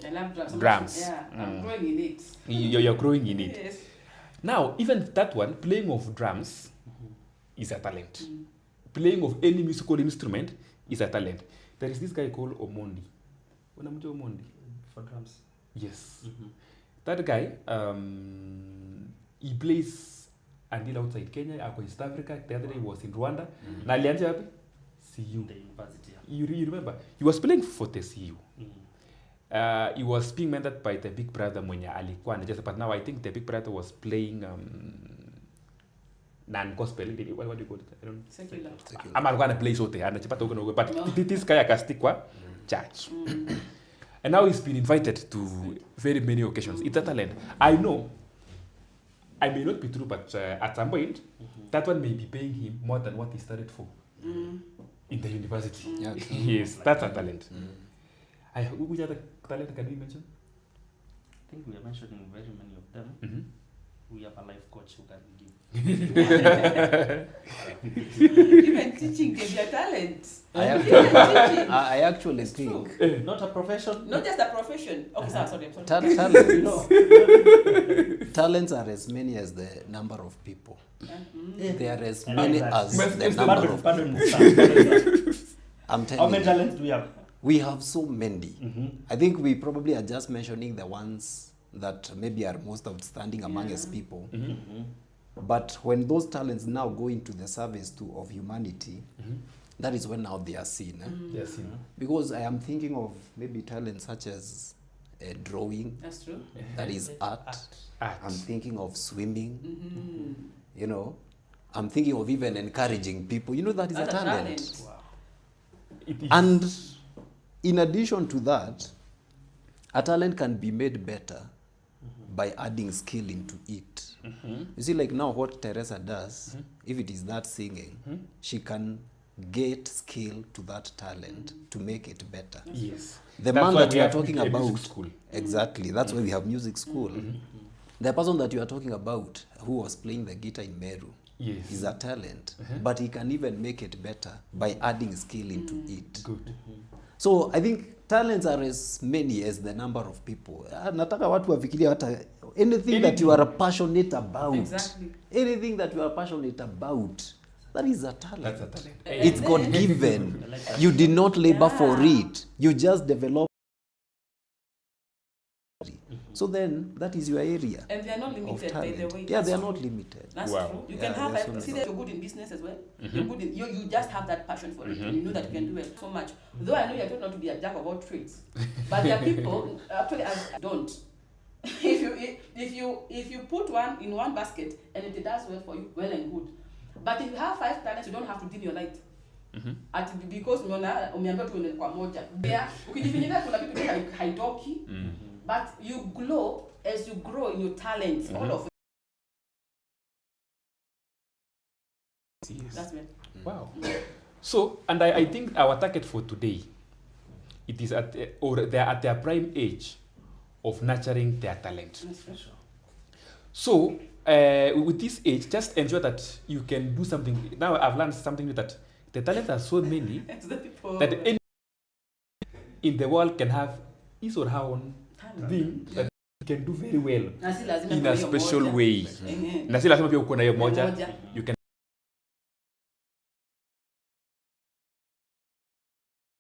I love drums. Yeah, I'm growing in it. You're growing in it. Yes. Now even that one, playing of drums is a talent. Playing of any musical instrument is a talent. There is this guy called Omondi. Unamjua Omondi? For drums. Yes. That guy, he plays until outside Kenya, ako East Africa. The other day he was in Rwanda. Na alianza wapi? CU. The university. You remember? He was playing for the CU. He was being mentored by the big brother mwenye alikuwa anacheza, but now I think the big brother was playing non-gospel. What do you call it? I don't know. Secular. Ama alikuwa ana play sote, anachipata huko na huko, but this guy akastikwa church. And now he's been invited to very many occasions. It's a talent. I know, I may not be true, but at some point, that one may be paying him more than what he started for in the university. Yes, that's a talent. Which other talent can we mention? I think we are mentioning very many of them. We have a life coach who can give. Even teaching can be a talent. I actually think Not a profession. Not just a profession. Okay, sorry. talents are as many as the number of people. They are as many as the number of people. I'm telling you. How many talents do we have? We have so many. I think we probably are just mentioning the ones that maybe are most outstanding among us people. But when those talents now go into the service of humanity, that is when now they are seen. Yes, Because I am thinking of maybe talents such as drawing. That's true. That is art. I'm thinking of swimming. You know, I'm thinking of even encouraging people. You know, that is a talent. Wow. It is. And in addition to that, a talent can be made better by adding skill into it. You see, like now what Teresa does, if it is that singing, she can get skill to that talent to make it better. Yes. The That's man why that we you are have talking a music about, school. exactly, that's why we have music school. The person that you are talking about, who was playing the guitar in Meru, Yes. is a talent, but he can even make it better by adding skill into it. Good. So I think talents are as many as the number of people. Nataka watu wafikiria hata anything that you are passionate about. Exactly. Anything that you are passionate about, that is a talent. That's a talent. It's God given. You did not labor for it. You just develop. So then that is your area. And they are not limited by the way. Yeah, they are not limited. That's Wow. true. You Yeah, can have that's that. so See nice. that you're good in business as well. You're good in, you just have that passion for it, and you know that you can do it so much. Though I know you're told not to be a jack of all trades, but there are people actually I don't. If you put one in one basket and it does well for you, well and good. But if you have 5 talents, you don't have to dim your light. Ati because umeambiwa tu kwa moja. There, ukijifinyika kuna vitu haitoki. But you glow as you grow in your talents. All of it. Yes. That's it. Wow. So, and I think our target for today, it is at or they are at their prime age of nurturing their talent. So, with this age, just ensure that you can do something. Now I've learned something that the talents are so many that any in the world can have his or her own thing that you can do very well in a special way. Na si lazima pia uko na hiyo moja. You can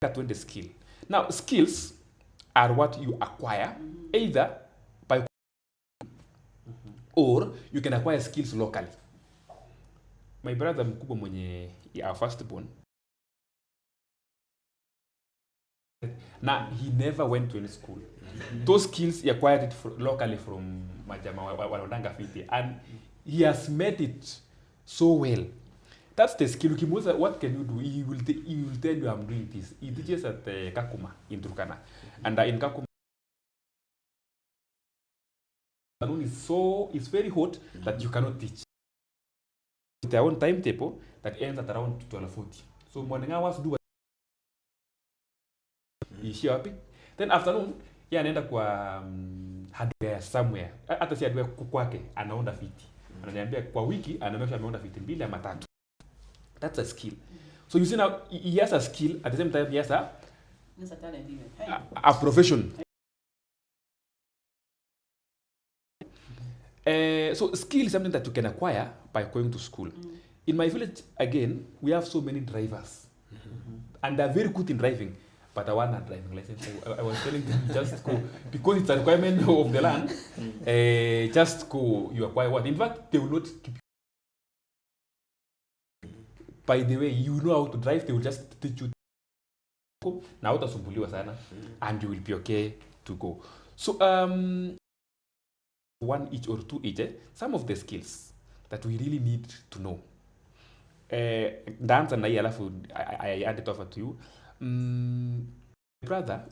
get the skill. Now, skills are what you acquire either by or you can acquire skills locally. My brother mkubwa mwenye our firstborn, now he never went to any school. Those skills he acquired it locally from majama wanaodanga fiti, and he has made it so well. That's the skill. Ukimuuliza what can you do, he will tell you I'm doing this. He teaches at Kakuma in Turkana, and in Kakuma it's very hot that you cannot teach. It's their own timetable that ends at around 12:40. So morning hours do ishi wapi, then afternoon yeye anaenda kwa hardware somewhere, hata si hardware kwake, anaonda fiti, ananiambia kwa wiki anaonyesha ameonda fiti 2 ama 3. That's a skill. So you see now he has a skill, at the same time he has a talent even. a profession. So skill is something that you can acquire by going to school. In my village, again, we have so many drivers, and they're very good in driving. But I want a driving license. I was telling them just go, because it's a requirement of the land. Just go, you acquire one. In fact, they will not keep you. By the way, you know how to drive, they will just teach you. Now utasumbuliwa sana, and you will be okay to go. So one each or two each, some of the skills that we really need to know. Dance and I add it over to you. Brother,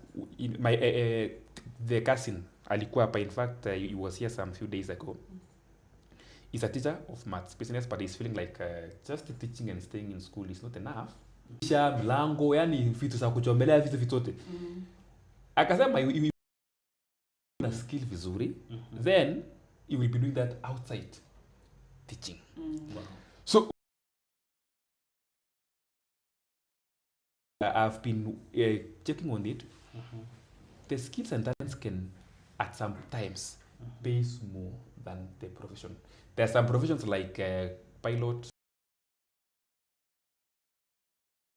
my the cousin alikuwa hapa, in fact he was here some few days ago. He's a teacher of maths business, but he's feeling like just teaching and staying in school is not enough. Mlango, yani vitu za kuchomelea vitu vitote. Akasema you na skill vizuri, then you will be doing that outside teaching. So I've been checking on it. The skills and talents can at some times pay more than the profession. There are some professions like pilot.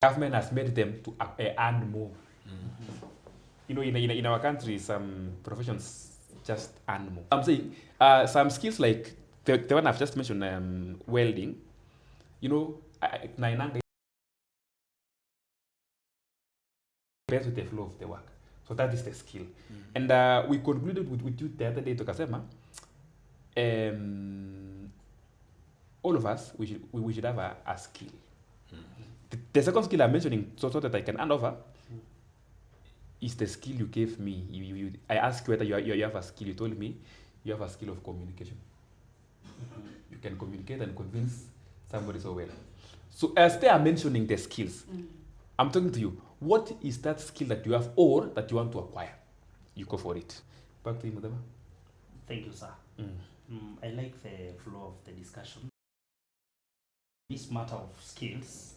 Government has made them to earn more. You know, in our country, some professions just earn more. I'm saying some skills like the one I've just mentioned, welding. You know, with the flow of the work. So that is the skill. And we concluded with you the other day to Kasema, all of us, we should have a skill. The second skill I'm mentioning, so that I can hand over, is the skill you gave me. I asked you whether you have a skill. You told me you have a skill of communication. You can communicate and convince somebody so well. So as they are mentioning the skills, I'm talking to you. What is that skill that you have or that you want to acquire? You go for it. Back to you, Mudama. Thank you, sir. I like the flow of the discussion. This matter of skills,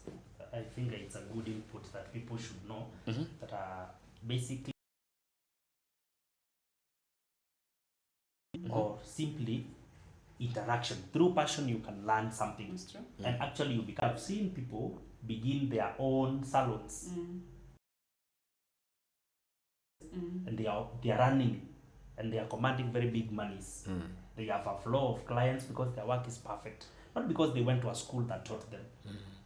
I think it's a good input that people should know that are basically or simply interaction. Through passion, you can learn something. And actually, you become. I've seen people begin their own salons. And they are running and they are commanding very big monies. They have a flow of clients because their work is perfect. Not because they went to a school that taught them,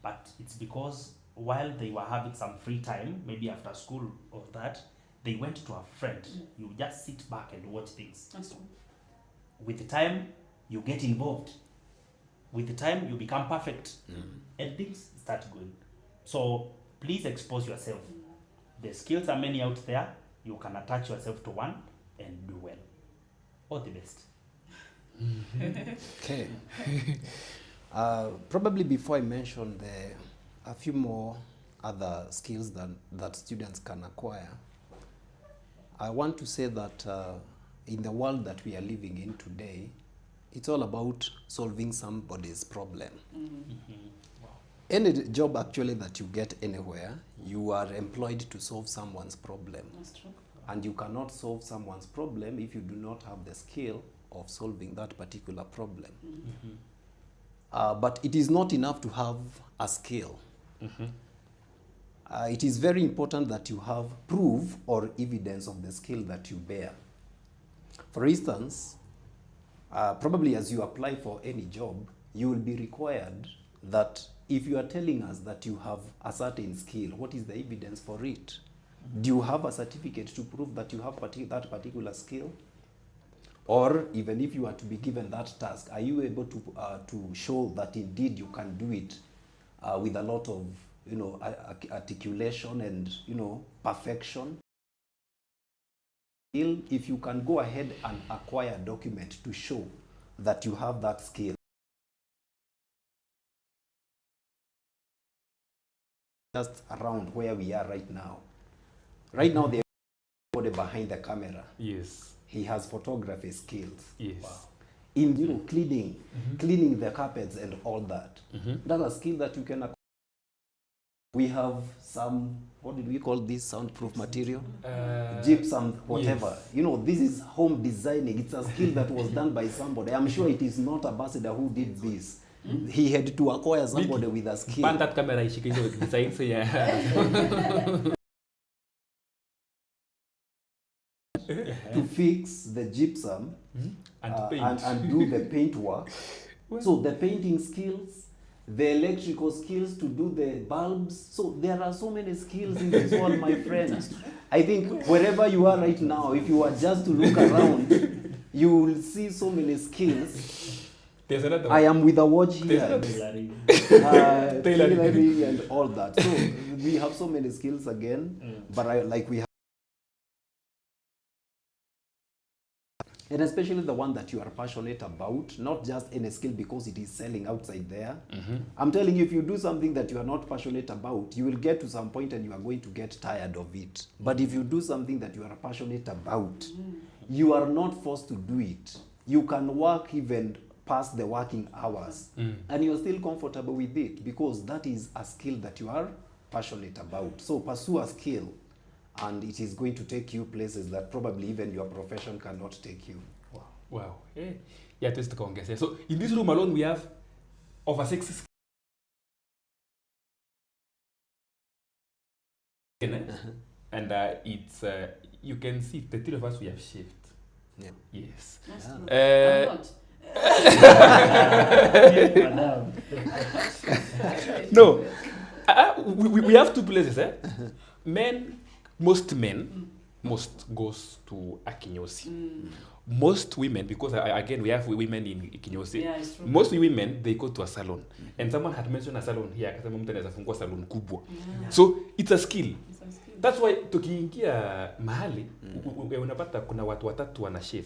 but it's because while they were having some free time, maybe after school or that, they went to a friend. You just sit back and watch things. With the time, you get involved. with the time you become perfect and things start going. So please expose yourself. The skills are many out there. You can attach yourself to one and do well. All the best. Okay. Probably before I mention a few more other skills that students can acquire, I want to say that in the world that we are living in today, it's all about solving somebody's problem. Wow. Any job actually that you get anywhere, you are employed to solve someone's problem. That's true. And you cannot solve someone's problem if you do not have the skill of solving that particular problem. But it is not enough to have a skill. It is very important that you have proof or evidence of the skill that you bear. For instance, probably as you apply for any job, you will be required that if you are telling us that you have a certain skill, what is the evidence for it? Do you have a certificate to prove that you have that particular skill? Or even if you are to be given that task, are you able to show that indeed you can do it with a lot of articulation and perfection? If you can go ahead and acquire a document to show that you have that skill, just around where we are right now. Right now, the body behind the camera. Yes. He has photography skills. Yes. Wow. In cleaning the carpets and all that. That's a skill that you can acquire. We have some, what did we call this soundproof material? Gypsum, whatever. Yes. This is home designing. It's a skill that was done by somebody. I'm sure it is not Ambassador who did this. He had to acquire somebody with a skill. Pan that camera ishike hizo designs ya. To fix the gypsum And to paint. and do the paint work. So the painting skills, the electrical skills to do the bulbs. So there are so many skills in this world, my friends. I think wherever you are right now, if you are just to look around, you will see so many skills. There's another I one. am with a watch here. Tailoring. Tailoring and all that. So we have so many skills again, but we have. And especially the one that you are passionate about, not just any skill because it is selling outside there. I'm telling you, if you do something that you are not passionate about, you will get to some point and you are going to get tired of it. But if you do something that you are passionate about, you are not forced to do it. You can work even past the working hours and you're still comfortable with it because that is a skill that you are passionate about. So pursue a skill. And it is going to take you places that probably even your profession cannot take you. Wow. Yeah, just to Kcse. So in this room alone, we have over 6 skills. And it's you can see the three of us we have shifted. Yeah. Yes. That's Yeah. true. I'm not. No, we have two places. Most men goes to a Kcse. Most women, because again we have women in Kcse. Yeah, it's true. Most women they go to a salon, and someone had mentioned a salon here. Akasema mtu anaweza fungua salon kubwa. So it's a skill. It's a skill. That's why tukiingia mahali unapata kuna watu watatu wana chef.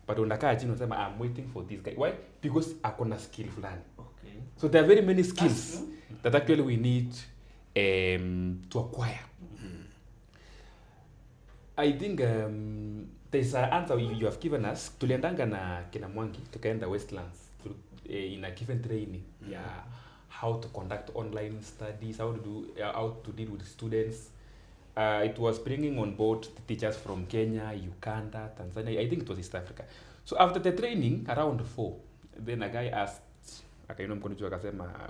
But unakaa chini unasema I'm waiting for this guy. Why? Because akona skill fulani. Okay. So there are very many skills that actually we need to acquire. I think there's an answer you have given us. Tuliendanga na kina Mwangi, tukaenda Westlands in a given training. Yeah, how to conduct online studies, how to deal with students. It was bringing on board the teachers from Kenya, Uganda, Tanzania. I think it was East Africa. So after the training, around 4, then a guy asked,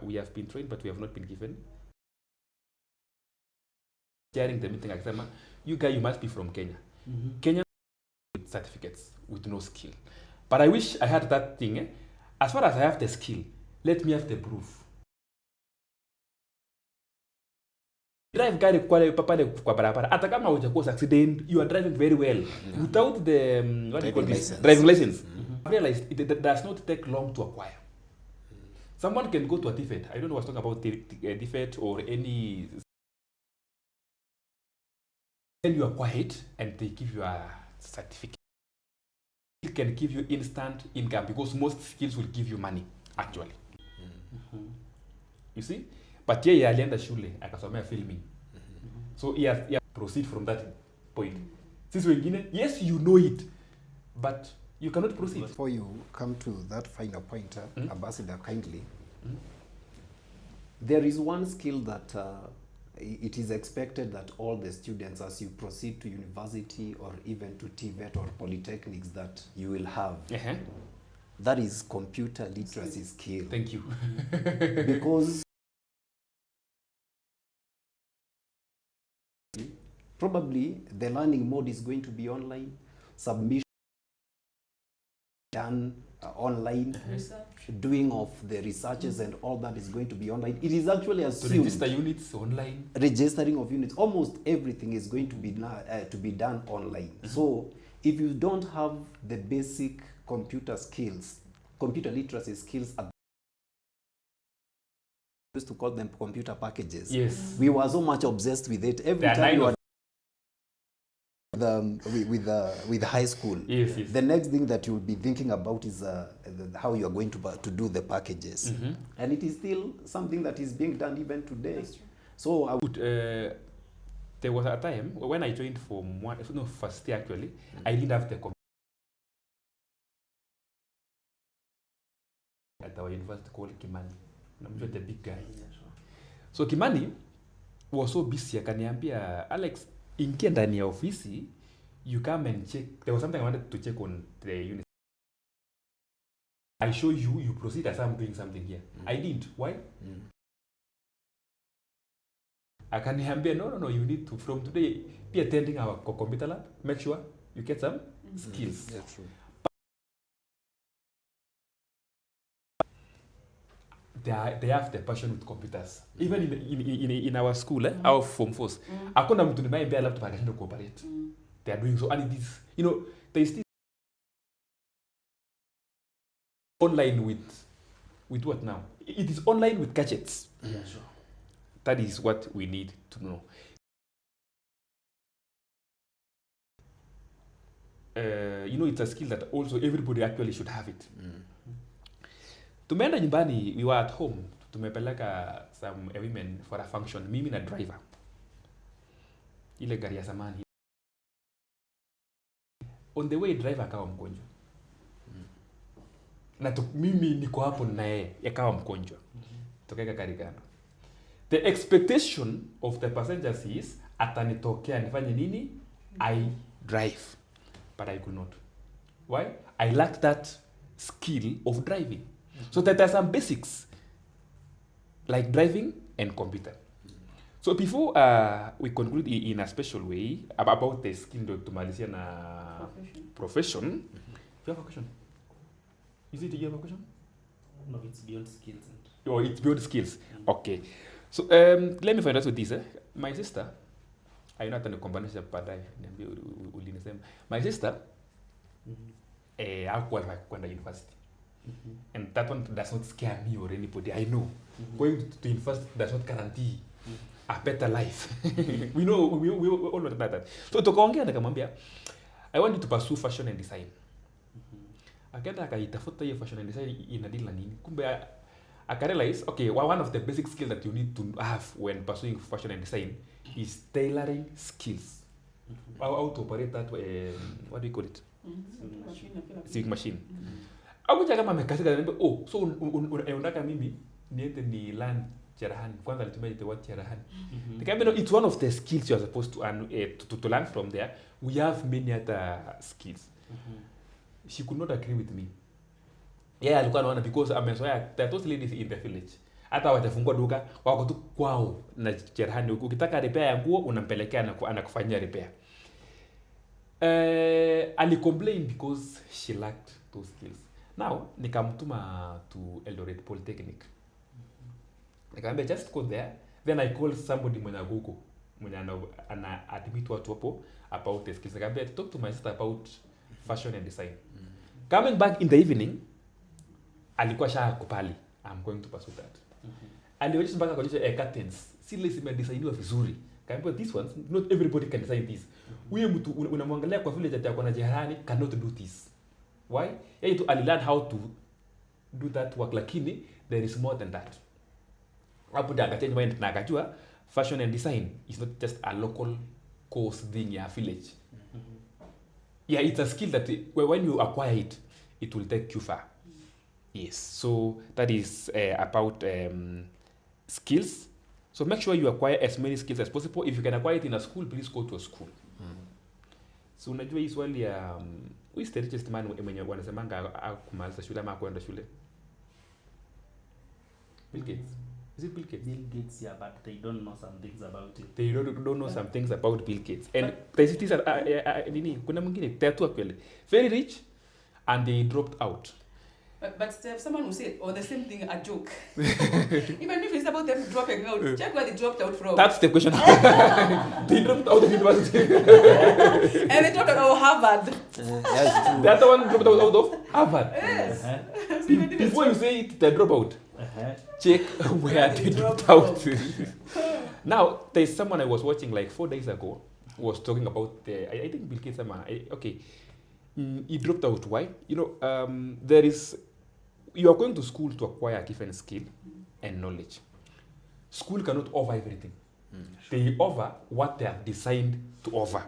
we have been trained, but we have not been given. During the meeting, akasema, you guys, you must be from Kenya. Kenya with certificates, with no skill. But I wish I had that thing. As far as I have the skill, let me have the proof. Drive gari kwa barabara. Hata kama hujakosa accident, you are driving very well. Without the what do you call this? Driving license. I realized it does not take long to acquire. Someone can go to a TVET. I don't know what's talking about TVET or any. Then you are quiet and they give you a certificate. It can give you instant income because most skills will give you money actually. You see? But yeye alienda shule akasomea filming. So he has proceed from that point. Sisi wengine, yes you know it, but you cannot proceed. Before you come to that final point, Ambassador, kindly, there is one skill that it is expected that all the students, as you proceed to university or even to TVET or polytechnics, that you will have. That is computer literacy skill. Thank you. Because probably the learning mode is going to be online, submission done online, doing of the researches and all that is going to be online. It is actually assumed to register units online. Registering of units, almost everything is going to be done online. So if you don't have the basic computer skills, computer literacy skills, used to call them computer packages. Yes. We were so much obsessed with it. Every time you were with high school, yes, yes. The next thing that you'll be thinking about is how you are going to do the packages. And it is still something that is being done even today. So I would there was a time when I joined Form 1, no, first year actually, I didn't have the computer at our university called Kimani. I'm just the big guy. So Kimani was so busy, akaniambia, Alex, ingia ndani ya ofisi, you come and check. There was something I wanted to check on the unit. I show you, you proceed as I'm doing something here. I didn't. Why? Akaniambia, no, you need to, from today, be attending our computer lab. Make sure you get some skills. Yeah, true. They have the passion with computers. Even in our school, our Form 4s, hakuna mtu nimeambia laptop akashinda cooperate. They are doing so, and it is, they still online with what now? It is online with gadgets. Yeah, sure. That is what we need to know. It's a skill that also everybody actually should have it. Tumeenda nyumbani, we were at home, tumepeleka some women for a function, mimi na driver. Ile gari ya zamani. On the way, driver akawa mgonjwa. Na mimi niko hapo na yeye, akawa mgonjwa. Tukaweka gari kando. The expectation of the passengers is, atanitokea nifanye nini? I drive. But I could not. Why? I lacked that skill of driving. So that there are some basics like driving and computer. So before we conclude in a special way about the skill to Malaysia na profession. You have a question? Is it you have a question? No, it's beyond skills. Oh, it's beyond skills. Okay. So let me find out with this. My sister, I know that the combination baadaye ulinisema. My sister hakuwa kwenda university. And that one does not scare me or anybody. I know going to university does not guarantee a better life. we all know that. So tukaongea nikamwambia, I want you to pursue fashion and design. Akaenda akaitafuta hiyo fashion and design inadili na nini. Kumbe akarealize, okay, one of the basic skills that you need to have when pursuing fashion and design is tailoring skills. How to operate that, what do you call it? Sewing machine. Akuja kama amekasika ananiambia, so unataka mimi niende ni learn cherehani. Kwanza alitumia the word cherehani. Nikamwambia, it's one of the skills you are supposed to learn from there. We have many other skills. She could not agree with me. Yeah, alikuwa anaona because amezoea those ladies in the village. Hata watafungua duka wako tu kwao na cherehani. Ukitaka repair ya nguo unampelekea anakufanyia repair. Ali complain because she lacked those skills. Now, nikamtuma to Eldoret Polytechnic. Nikamwambia just go there. Then I called somebody mwenye Google, mwenye ana admit watu hapo about the skills. Nikamwambia talk to my sister about fashion and design. Coming back in the evening, alikuwa shakupali. I'm going to pursue that. Alionyesha mpaka kuonyesha curtains zile zimedesigniwa vizuri. Kaambia these ones not everybody can design this. Huyo mtu unamwangalia kwa vile jata na jeharani cannot do this. Why? Yeye tu alilearn how to do that work, lakini there is more than that. Hapo ndio akachange mind na akajua fashion and design is not just a local course thing ya village. Yeah, it's a skill that when you acquire it, it will take you far. Yes, so that is about skills. So make sure you acquire as many skills as possible. If you can acquire it in a school, please go to a school. So unajua hii swali ya who is the richest man mwenye wanasemanga kumaliza shule ama kwenda shule? Bill Gates. Is it Bill Gates? Bill Gates, yeah, but they don't know some things about it. They don't know some things about Bill Gates. And these are nini? Kuna mwingine tatu kweli. Very rich and they dropped out. But someone will say, or the same thing, a joke. Even if it's about them dropping out, check where they dropped out from. That's the question. They dropped out of university. And they dropped out of Harvard. Yes, The other one dropped out of Harvard. Yes. Uh-huh. Before you say it, they drop out. Uh-huh. Check where they dropped out. Now, there's someone I was watching like 4 days ago was talking about the, I think Bill Gates, okay, he dropped out. Why? You know, there is, you are going to school to acquire a given skill and knowledge. School cannot offer everything. They offer what they are designed to offer.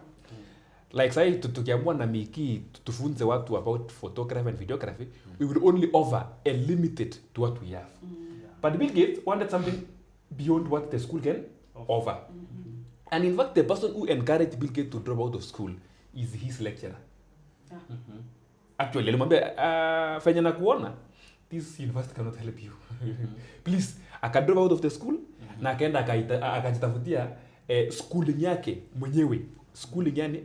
Like say tukiamua na Miki tufunze watu about photography and videography, we will only offer a limited to what we have. But Bill Gates wanted something beyond what the school can offer. And in fact, the person who encouraged Bill Gates to drop out of school is his lecturer. Actually, alimwambia fanya na kuona, this university cannot help you. Please, akadrop out of the school na akaenda akajitafutia schooling yake mwenyewe. Schooling yani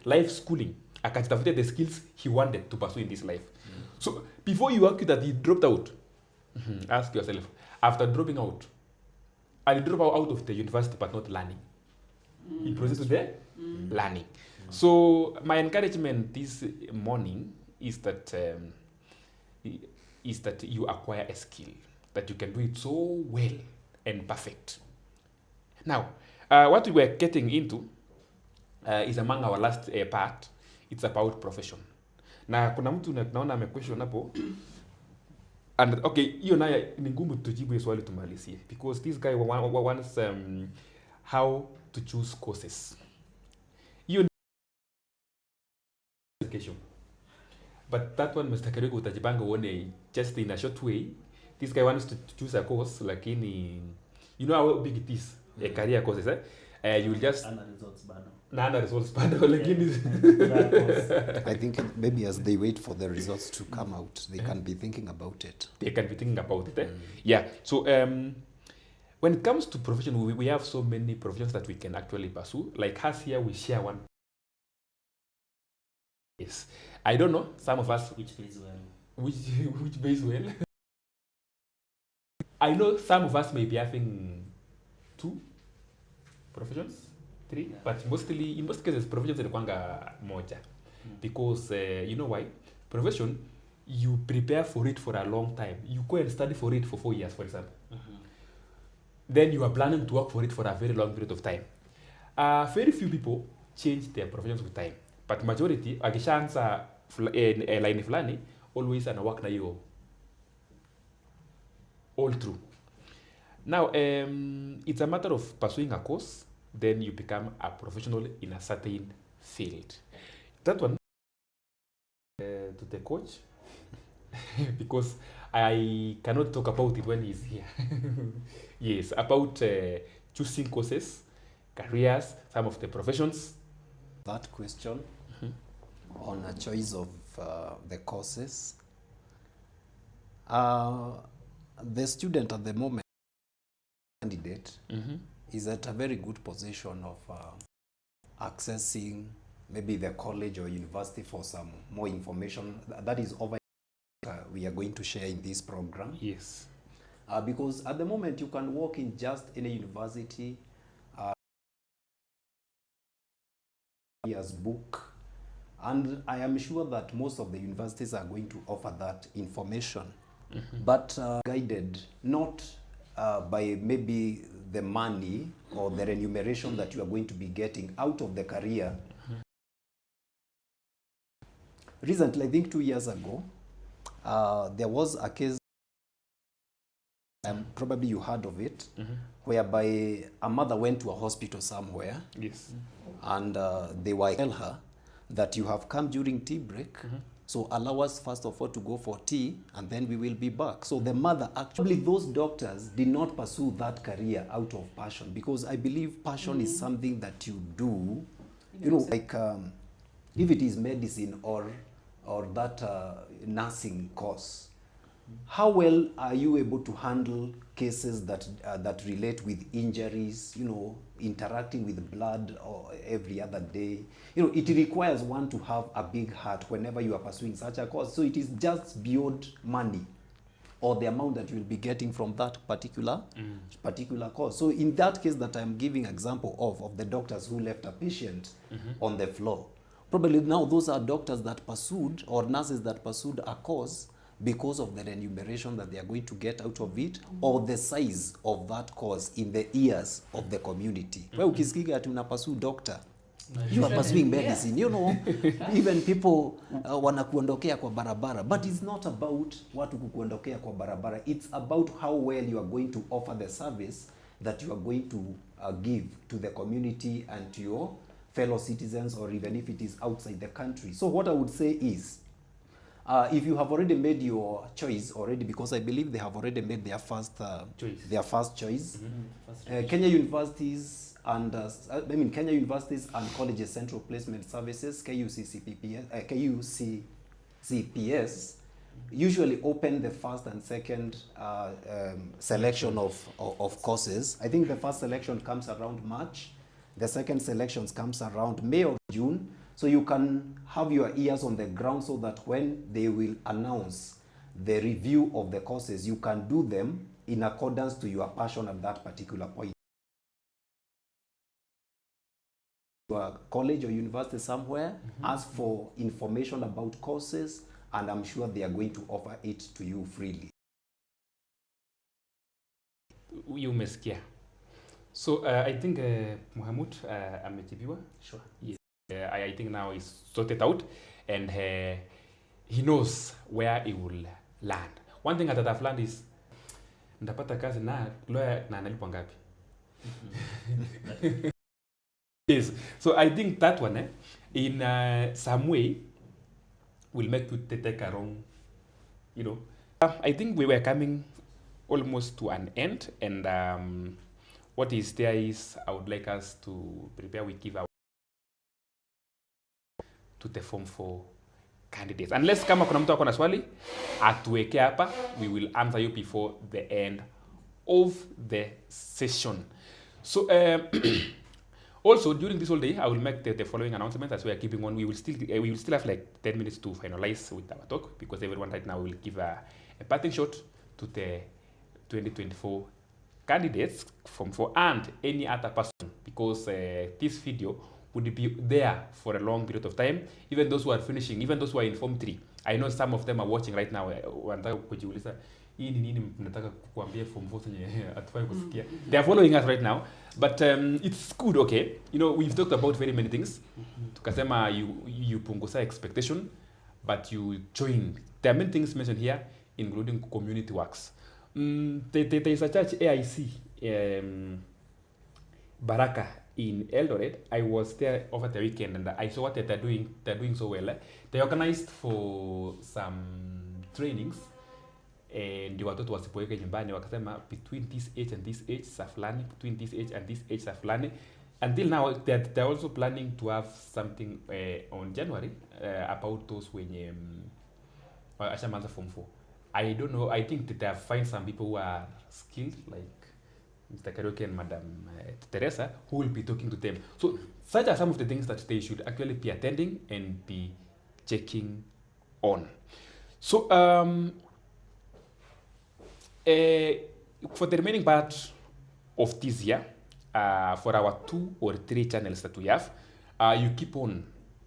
life schooling. Akajitafutia the skills he wanted to pursue in this life. So before you argue that he dropped out, ask yourself, after dropping out, I drop out of the university but not learning. He proceeds to the learning. So my encouragement this morning is that you acquire a skill, that you can do it so well and perfect. Now, what we were getting into is among our last part. It's about profession. Na kuna mtu naona amequestion hapo. And okay, hiyo naye ni ngumu tujibu hiyo swali tumalizie, because this guy wants how to choose courses. Hiyo education. But that one Mr. Karigo utajipanga uone just in a short way. This guy wants to choose a course, lakini you know how big it is, a career courses, you will just Ana results bado. Lakini I think maybe as they wait for the results to come out, they can be thinking about it. They can be thinking about it. Yeah. So when it comes to profession, we have so many professions that we can actually pursue. Like us here, we share one. Yes. I don't know. Some of us Which pays well. which pays well. I know some of us may be having 2 professions, 3, Yeah. but mostly in most cases professions inakuanga moja, because you know why? Profession, you prepare for it for a long time. You go and study for it for 4 years, for example. Then you are planning to work for it for a very long period of time. Very few people change their professions with time, but majority akishaanza line fulani always ana work na hiyo all through. Now, it's a matter of pursuing a course, then you become a professional in a certain field. That one to the coach, because I cannot talk about it when he's here. Yes, about choosing courses, careers, some of the professions. That question on a choice of the courses. The student at the moment, candidate, is at a very good position of accessing maybe the college or university for some more information. That is over we are going to share in this program. Yes. Because at the moment you can walk in just any university, year's book, and I am sure that most of the universities are going to offer that information but guided not by maybe the money or the remuneration that you are going to be getting out of the career. Recently, I think 2 years ago, there was a case, probably you heard of it, whereby a mother went to a hospital somewhere. Yes. And they were tell her that you have come during tea break, so allow us first of all to go for tea, and then we will be back. So the mother actually, those doctors did not pursue that career out of passion, because I believe passion is something that you do, you know, like if it is medicine or that nursing course. How well are you able to handle cases that that relate with injuries, you know, interacting with blood or every other day? You know, it requires one to have a big heart whenever you are pursuing such a course. So it is just beyond money or the amount that you'll be getting from that particular course. So in that case that I'm giving example of the doctors who left a patient on the floor, probably now those are doctors that pursued, or nurses that pursued a course because of the remuneration that they are going to get out of it, or the size of that course in the ears of the community. Well, ukisikia ati una pursue doctor, you are pursuing medicine, you know. Even people wanakuondokea kwa barabara, but it's not about watu kukuondokea kwa barabara. It's about how well you are going to offer the service that you are going to give to the community and to your fellow citizens, or even if it is outside the country. So what I would say is, if you have already made your choice already, because I believe they have already made their first choice. Kenya universities and Kenya universities and colleges central placement services, KCPS usually open the first and second selection of courses. I think the first selection comes around March. The second selections comes around May or June. So you can have your ears on the ground so that when they will announce the review of the courses, you can do them in accordance to your passion at that particular point. Your college or university somewhere, ask for information about courses, and I'm sure they are going to offer it to you freely. You umesikia. So I think Muhammad ametibiwa. Sure. Yes. I think now he's sorted out, and he knows where he will land. One thing that I've learned is, ndapata kazi na lawyer na analipwa ngapi. Yes. So I think that one, in some way, will make you take a wrong, you know. I think we were coming almost to an end, and what is there is, I would like us to prepare, we give our to the form for candidates. Unless kama kuna mtu akona swali, atuweke hapa, we will answer you before the end of the session. So also during this whole day, I will make the following announcement as we are keeping on. We will still have like 10 minutes to finalize with our talk, because everyone right now will give a parting shot to the 2024 candidates from for and any other person, because this video would be there for a long period of time. Even those who are finishing, even those who are in Form 3. I know some of them are watching right now. Wanataka kujiuliza, hii ni nini mnataka kukuambia Form 4 zenye atufai kusikia. They are following us right now. But it's good, okay. You know, we've talked about very many things. Tukasema you punguza expectation, but you join. There are many things mentioned here, including community works. There is a church, AIC, Baraka, in Eldoret. I was there over the weekend, and I saw what they're doing. They're doing so well. They organized for some trainings, and watoto wasipoeke nyumbani, wakasema between this age and this age saflani, between this age and this age saflani. Until now, they're also planning to have something on January about those wenye ashamanza Form 4. I don't know. I think that they have find some people who are skilled, like Mr. Karaoke and Madam Teresa, who will be talking to them. So such are some of the things that they should actually be attending and be checking on. So for the remaining part of this year, for our 2 or 3 channels that we have, you keep on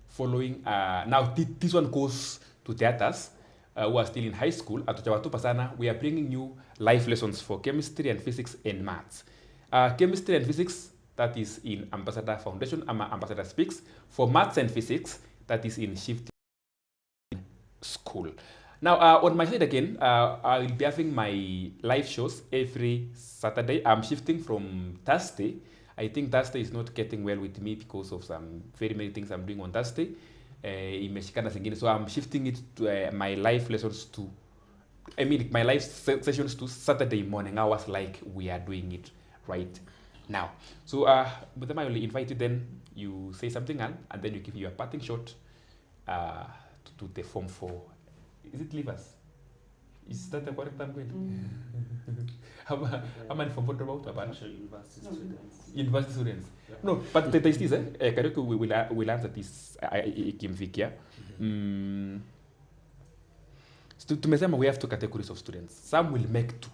following. Now this one goes to the others, who are still in high school, atutawatupa sana, we are bringing you live lessons for chemistry and physics and maths. Chemistry and physics, that is in Ambassador Foundation, Ambassador Speaks. For maths and physics, that is in Shift School. Now, on my side again, I will be having my live shows every Saturday. I'm shifting from Thursday. I think Thursday is not getting well with me because of some very many things I'm doing on Thursday. Imeshikana zingine. So I'm shifting it to my live lessons to, my live sessions to Saturday morning hours like we are doing it right now. So, but then I will invite you, then you say something and then you give your parting shot to the Form 4. Is it leavers? Is that the correct term? How many Form 4 about? University students. University students. Yeah. No, but there is this, Kariuki will answer this ikimfikia. Tumesema we have two categories of students. Some will make two,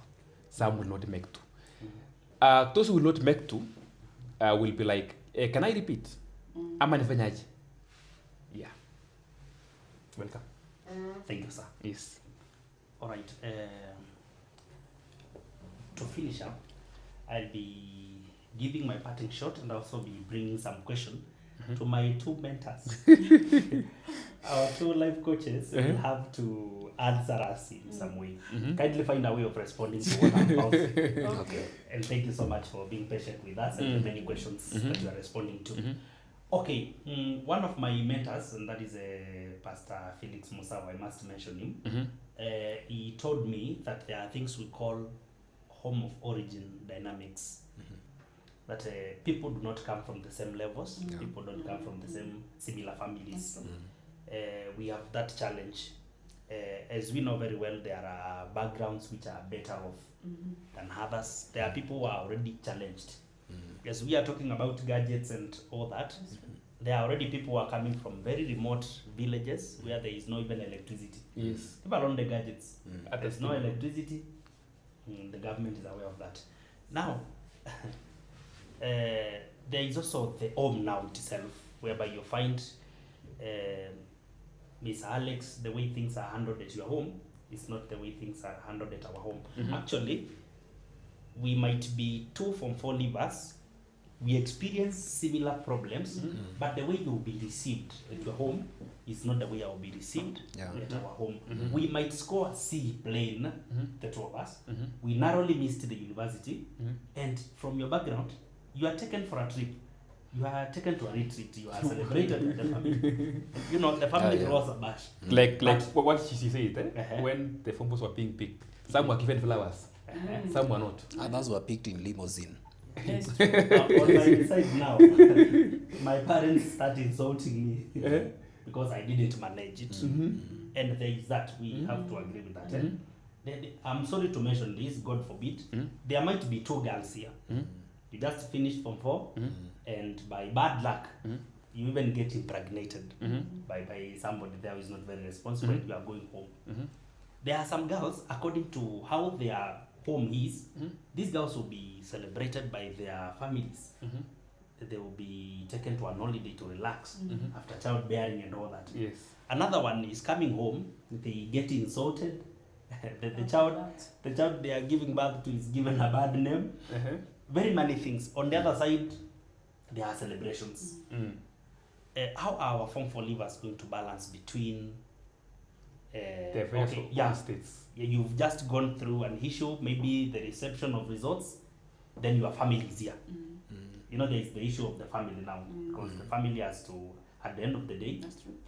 some will not make two. Those who will not make two will be like, can I repeat? Ama nifanyaje? Yeah. Welcome. Thank you, sir. Yes. All right. To finish up, I'll be giving my parting shot and also be bringing some question to my two mentors. Our two life coaches will have to answer us in some way. Kindly find a way of responding to what I'm about. Okay. And thank you so much for being patient with us and the many questions that you are responding to. Okay, one of my mentors, and that is Pastor Felix Musawa, I must mention him. He told me that there are things we call home of origin dynamics. That people do not come from the same levels, people don't come from the same similar families. We have that challenge. As we know very well, there are backgrounds which are better off than others. There are people who are already challenged. As we are talking about gadgets and all that, there are already people who are coming from very remote villages where there is no even electricity. Yes. People on the gadgets. There's no electricity. The government is aware of that. Now, there is also the home now itself, whereby you find Miss Alex, the way things are handled at your home is not the way things are handled at our home. Actually, we might be two Form 4 leavers. We experience similar problems, but the way you will be received at your home is not the way I will be received at our home. We might score C plain, the two of us. We narrowly missed the university, and from your background, you are taken for a trip. You are taken to a retreat. You are celebrated with the family. You know, the family throws a bash. Like what she said, when the Form 4s were being picked, some were given flowers, some were not. Others were picked in limousine. Yes. On my side now, my parents started insulting me because I didn't manage it. And there is that, we have to agree with that. I'm sorry to mention this, God forbid. There might be two girls here. You just finished Form 4, and by bad luck, you even get impregnated by somebody there who is not very responsible. You are going home. There are some girls, according to how their home is, these girls will be celebrated by their families. They will be taken to an holiday to relax after childbearing and all that. Yes. Another one is coming home, they get insulted. the child they are giving birth to is given a bad name. Very many things. On the other side, there are celebrations. How are our Form 4 leavers going to balance between the various states? You've just gone through an issue, maybe the reception of results, then your family is here. You know, there is the issue of the family now, because the family has to, at the end of the day,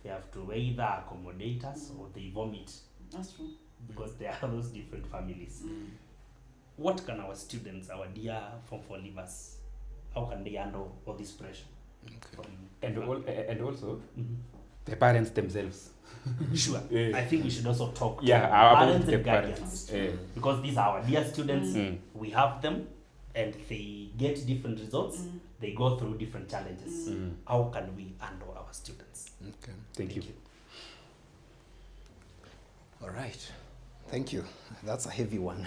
they have to either accommodate us or they vomit. That's true. Because there are those different families. What can our students, our dear Form 4 leavers, how can they handle all this pressure? And also, the parents themselves. Sure. I think we should also talk to parents and guardians. Because these are our dear students, we have them, and they get different results, they go through different challenges. How can we handle our students? Okay. Thank you. All right. Thank you. That's a heavy one.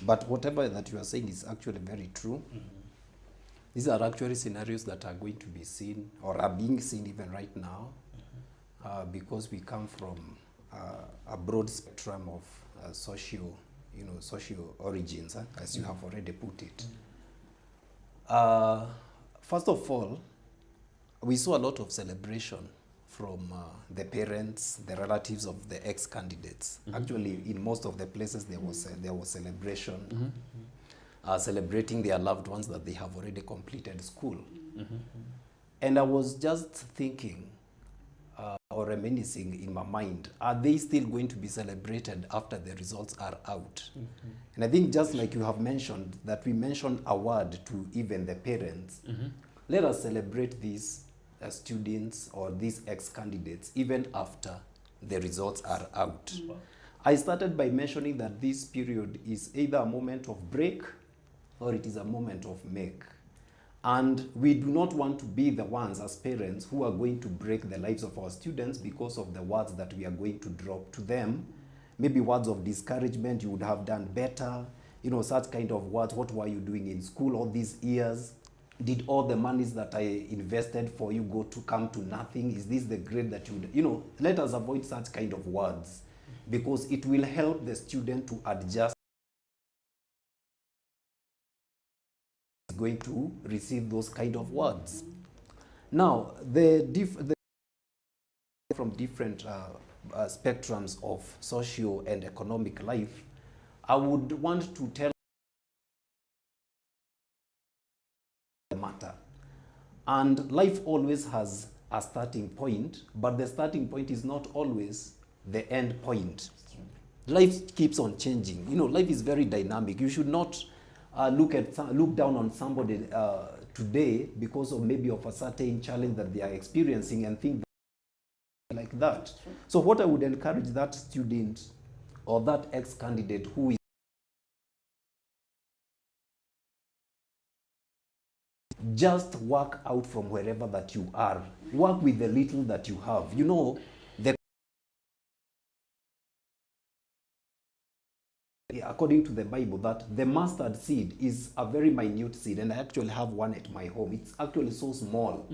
But whatever that you are saying is actually very true. These are actually scenarios that are going to be seen or are being seen even right now. because we come from a broad spectrum of socio origins, as you have already put it. First of all, we saw a lot of celebration from the parents, the relatives of the ex-candidates. Actually, in most of the places, there was celebration, celebrating their loved ones that they have already completed school. And I was just thinking, or reminiscing in my mind, are they still going to be celebrated after the results are out? And I think just like you have mentioned, that we mentioned a word to even the parents, let us celebrate these students or these ex-candidates even after the results are out. I started by mentioning that this period is either a moment of break or it is a moment of make. And we do not want to be the ones as parents who are going to break the lives of our students because of the words that we are going to drop to them. Maybe words of discouragement, you would have done better, such kind of words. What were you doing in school all these years? Did all the monies that I invested for you come to nothing? Is this the grade that let us avoid such kind of words, because it will help the student to adjust. Going to receive those kind of words. Now, from different spectrums of socio and economic life, I would want to tell the matter. And life always has a starting point, but the starting point is not always the end point. Life keeps on changing. Life is very dynamic. You should not look down on somebody today because of maybe of a certain challenge that they are experiencing and think like that. So what I would encourage that student or that ex-candidate who is just work out from wherever that you are. Work with the little that you have. According to the Bible, that the mustard seed is a very minute seed, and I actually have one at my home. It's actually so small.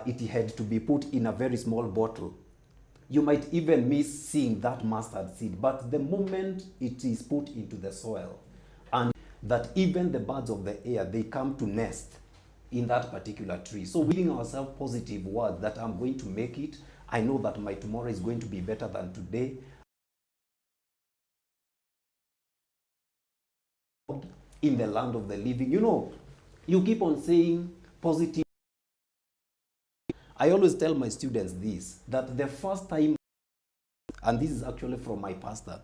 It had to be put in a very small bottle. You might even miss seeing that mustard seed, but the moment it is put into the soil, and that even the birds of the air, they come to nest in that particular tree. So giving ourselves positive words that I'm going to make it. I know that my tomorrow is going to be better than today. In the land of the living. You keep on saying positive. I always tell my students this, that the first time, and this is actually from my pastor,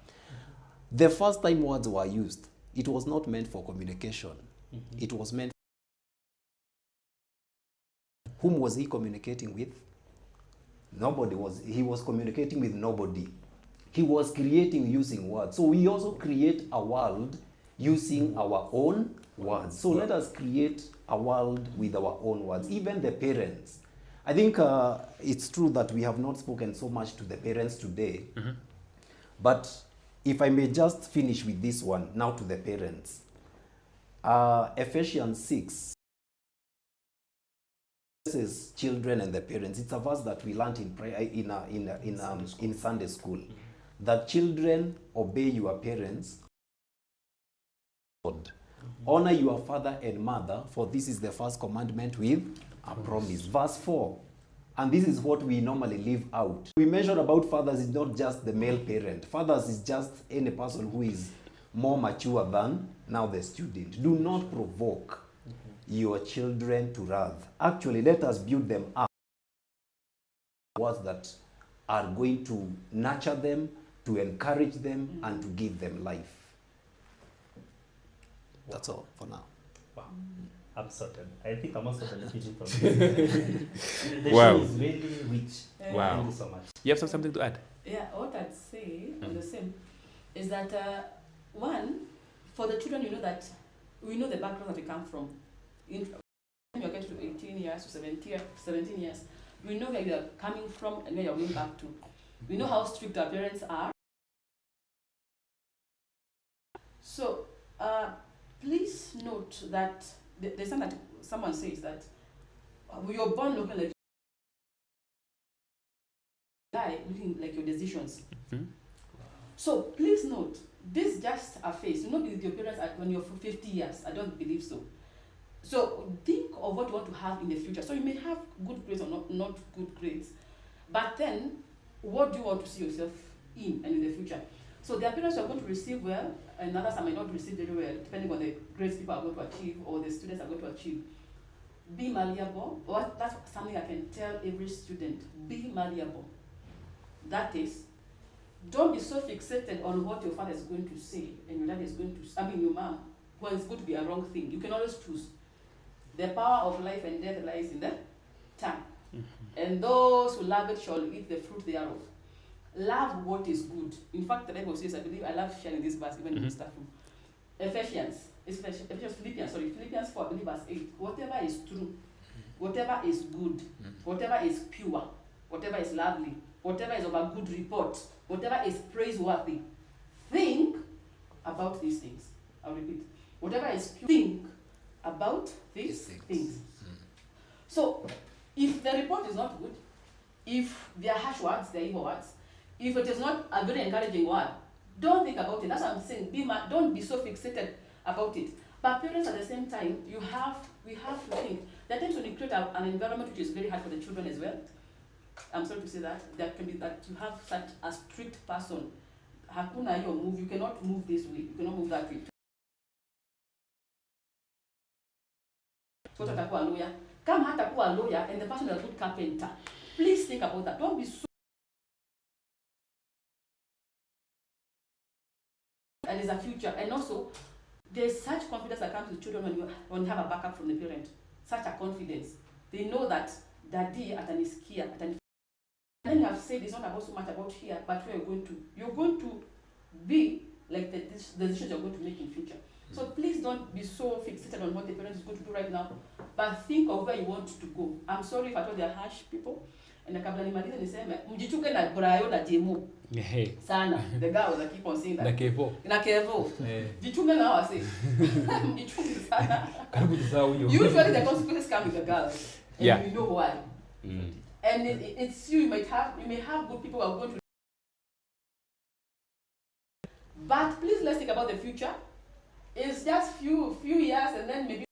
the first time words were used, it was not meant for communication. It was meant. Whom was he communicating with? Nobody was. He was communicating with nobody. He was creating using words. So we also create a world using our own words. So let us create a world with our own words, even the parents. I think it's true that we have not spoken so much to the parents today, but if I may just finish with this one, now to the parents. Ephesians 6, this is children and the parents. It's a verse that we learned in prayer in Sunday school. That children obey your parents. Honor your father and mother, for this is the first commandment with a promise. Verse 4. And this is what we normally leave out. We mentioned about fathers is not just the male parent. Fathers is just any person who is more mature than now the student. Do not provoke your children to wrath. Actually, let us build them up. Words that are going to nurture them, to encourage them, and to give them life. That's all for now. Wow. I'm sorted. I think I'm also benefiting from this. The Wow. show is really rich. Wow. Thank you so much. You have something to add? Yeah, what I'd say on the same is that one, for the children, that we know the background that they come from. When you're getting to 18 years to 17 years, we know where you are coming from and where you're going back to. We know how strict our parents are. So please note that there's something that someone says that you're born looking like generations. So please note, this is just a phase. You know, with your parents when you're 50 years. I don't believe so. So think of what you want to have in the future. So you may have good grades or not good grades, but then what do you want to see yourself in and in the future? So the parents are going to receive well, and others might not receive very well, depending on the grades people are going to achieve or the students are going to achieve. Be malleable. That's something I can tell every student. Be malleable. That is, don't be so fixated on what your father is going to say and your dad is going to, your mom, when it's going to be a wrong thing. You can always choose. The power of life and death lies in the tongue. And those who love it shall eat the fruit thereof. Love what is good. In fact, the Bible says, I believe, I love sharing this verse even in staff room. Philippians 4, I believe, verse 8. Whatever is true, whatever is good, whatever is pure, whatever is lovely, whatever is of a good report, whatever is praiseworthy, think about these things. I'll repeat. Whatever is pure, think about these things. So, if the report is not good, if they are harsh words, they are evil words, if it is not a very encouraging word, don't think about it. That's what I'm saying. Don't be so fixated about it. But parents, at the same time, we have to think. There are times when you create an environment which is very hard for the children as well. I'm sorry to say that. There can be that you have such a strict person. Hakuna hiyo move. You cannot move this way. You cannot move that way. So atakuwa lawyer. Kama hatakuwa lawyer and the person is a good carpenter, please think about that. Don't be so. And there's a future. And also, there's such confidence that comes to children when you have a backup from the parent. Such a confidence. They know that daddy atanisikia, atanisikia. And then you have said it's not about so much about here, but where you're going to be like the decisions you're going to make in future. So please don't be so fixated on what the parent is going to do right now, but think of where you want to go. I'm sorry if I told they are harsh people. And kabla nimalize niseme mjichuke na Brayo na Jemo. Sana. The girls that keep on saying that. Na Kevo. Jichunge na wase. Mjichuke sana. Usually the consequences come with the girls. And you know why. And it's you may have good people who are going to. But please let's think about the future. It's just few years and then maybe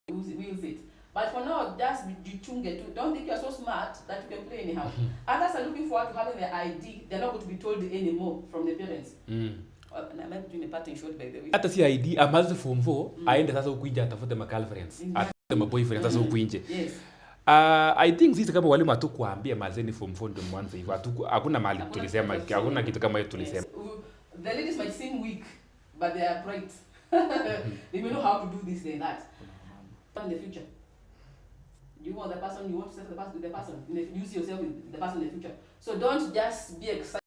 we'll use it. But for now, just jichunge too. Don't think you're so smart that you can play anyhow. Others are looking forward to having the ID. They're not going to be told anymore from the parents. And I might be doing a part in short, by the way. Hata si ID, amaze form 4, aende sasa huku nje atafute girlfriends. Atafute boyfriends sasa huku nje. Yes. I think sisi kama walimu hatukuambia mazeni form 4 ndio mwanzo hivyo. Hakuna mahali tulisema, hakuna kitu kama hiyo tulisema. The ladies might seem weak, but they are bright. They may know how to do this and that. In the future, you want the person, you want to set the person with the person. You see yourself with the person in the future. So don't just be excited.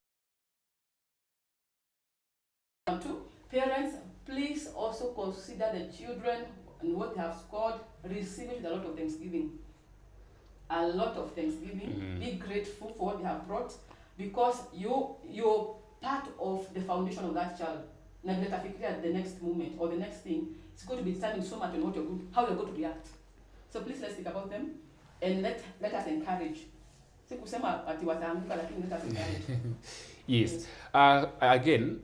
Parents, please also consider the children and what they have scored. Receive it with a lot of thanksgiving. A lot of thanksgiving. Be grateful for what they have brought, because you're part of the foundation of that child. Now let us figure out the next moment or the next thing. It's going to be determining so much on how you're going to react. So please let's think about them and let us encourage. Yes. Again,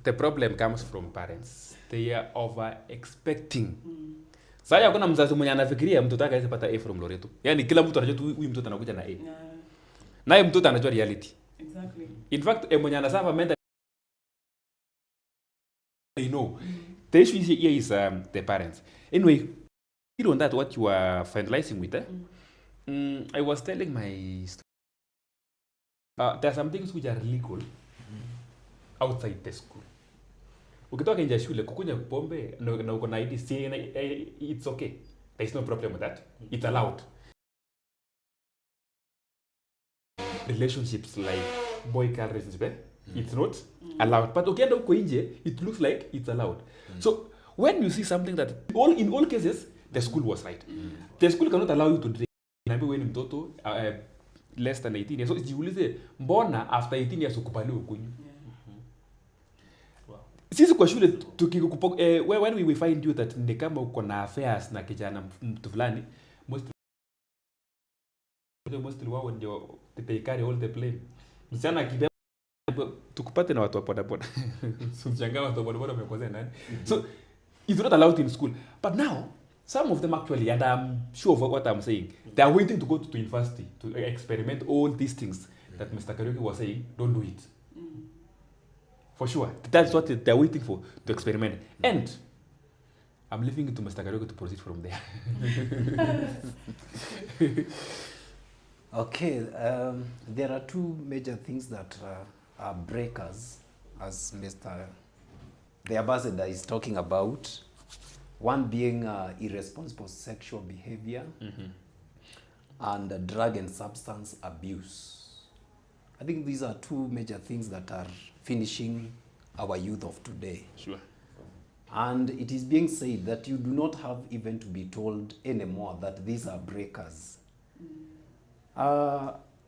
the problem comes from parents. They are over expecting. Sasa hakuna mzazi mwenye anafikiria mtoto wake asipata A from Loreto. Yaani kila mtu anajua tu huyu mtoto anakuja na A. Naye mtoto anajua reality. Exactly. In fact, mwenye anasema mental, you know. The issue here is the parents. Anyway, on that, what you are finalizing with, I was telling my students, there are some things which are legal outside the school. Ukitoka nje ya shule kukunywa pombe na uko na ID, it's okay. There is no problem with that. It's allowed. Relationships like boy-girl relationship, it's not allowed. But ukienda uko nje, it looks like it's allowed. So when you see something that in all cases the school was right. The school cannot allow you to drink. Inaambiwa wewe ni mtoto less than 18 years. So jiulize mbona after 18 years ukubaliwe ukunywe. Sisi kwa shule when we find you that ni kama uko na affairs na kijana mtu fulani, mostly wao ndio they carry all the blame. Msichana akibeba tukupate na watu wa bodaboda. Mshangaa watu wa bodaboda wamekosea nani? So it's not allowed in school. But now some of them actually, and I'm sure of what I'm saying, they are waiting to go to university to experiment all these things that Mr. Kariuki was saying. Don't do it. For sure. That's what they're waiting for, to experiment. And I'm leaving it to Mr. Kariuki to proceed from there. Okay, there are two major things that are breakers, as the ambassador is talking about. One being irresponsible sexual behavior and drug and substance abuse. I think these are two major things that are finishing our youth of today. Sure. And it is being said that you do not have even to be told anymore that these are breakers.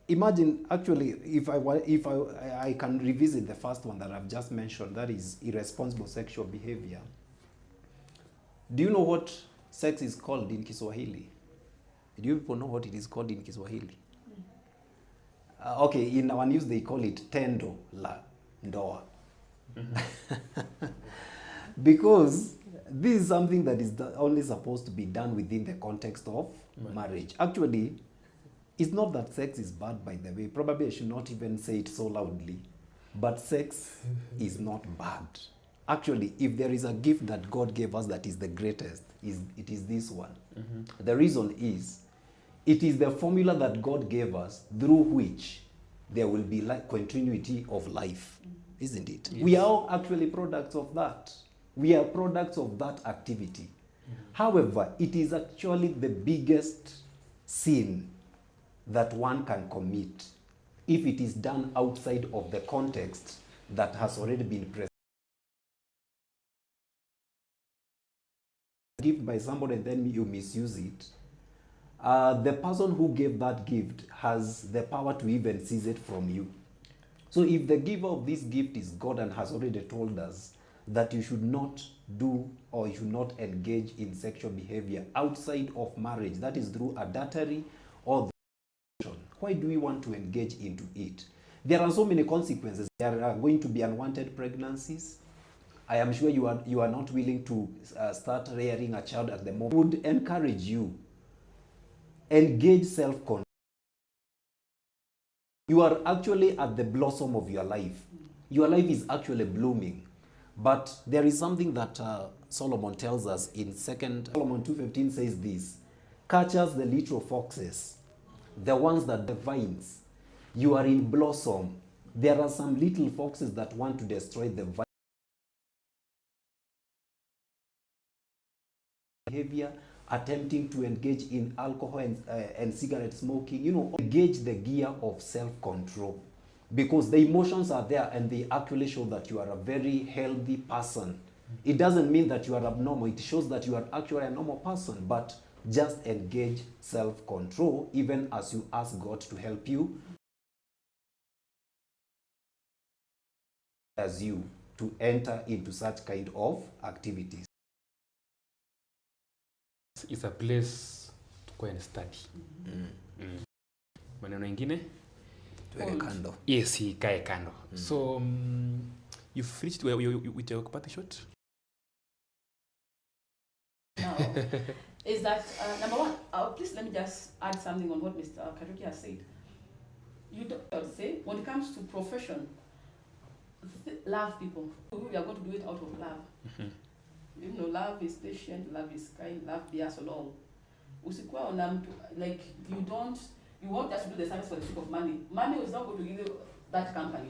Imagine, actually, if I can revisit the first one that I've just mentioned, that is irresponsible sexual behavior. Do you know what sex is called in Kiswahili? Do you people know what it is called in Kiswahili? Okay, in our news they call it tendo la ndoa. Because this is something that is only supposed to be done within the context of marriage. Actually, it's not that sex is bad, by the way. Probably I should not even say it so loudly. But sex is not bad. Actually, if there is a gift that God gave us that is the greatest, it is this one. The reason is, it is the formula that God gave us through which there will be continuity of life, isn't it? Yes. We are all actually products of that. We are products of that activity. However, it is actually the biggest sin that one can commit if it is done outside of the context that has already been present. Gift by somebody and then you misuse it. The person who gave that gift has the power to even seize it from you. So if the giver of this gift is God and has already told us that you should not do or you should not engage in sexual behavior outside of marriage, that is through adultery or why do we want to engage into it? There are so many consequences. There are going to be unwanted pregnancies. I am sure you are not willing to start rearing a child at the moment. I would encourage you, engage self-control. You are actually at the blossom of your life. Your life is actually blooming. But there is something that Solomon tells us in Solomon 2:15 says this: catch us the little foxes, the ones that the vines. You are in blossom. There are some little foxes that want to destroy the vine. Behavior, attempting to engage in alcohol and cigarette smoking, engage the gear of self-control, because the emotions are there and they actually show that you are a very healthy person. It doesn't mean that you are abnormal. It shows that you are actually a normal person, but just engage self-control even as you ask God to help you as you to enter into such kind of activities. It's a place to go and study. Maneno ingine? Tuweke kando. Yes, ikae kando. So, you've finished with your party shot? Now, is that, number one, please let me just add something on what Mr. Kariuki has said. You don't say, when it comes to profession, love people. We are going to do it out of love. Love is patient, love is kind, love bears along. Usikuwa ona mtu, like, you won't just do the service for the sake of money. Money is not going to give you that company.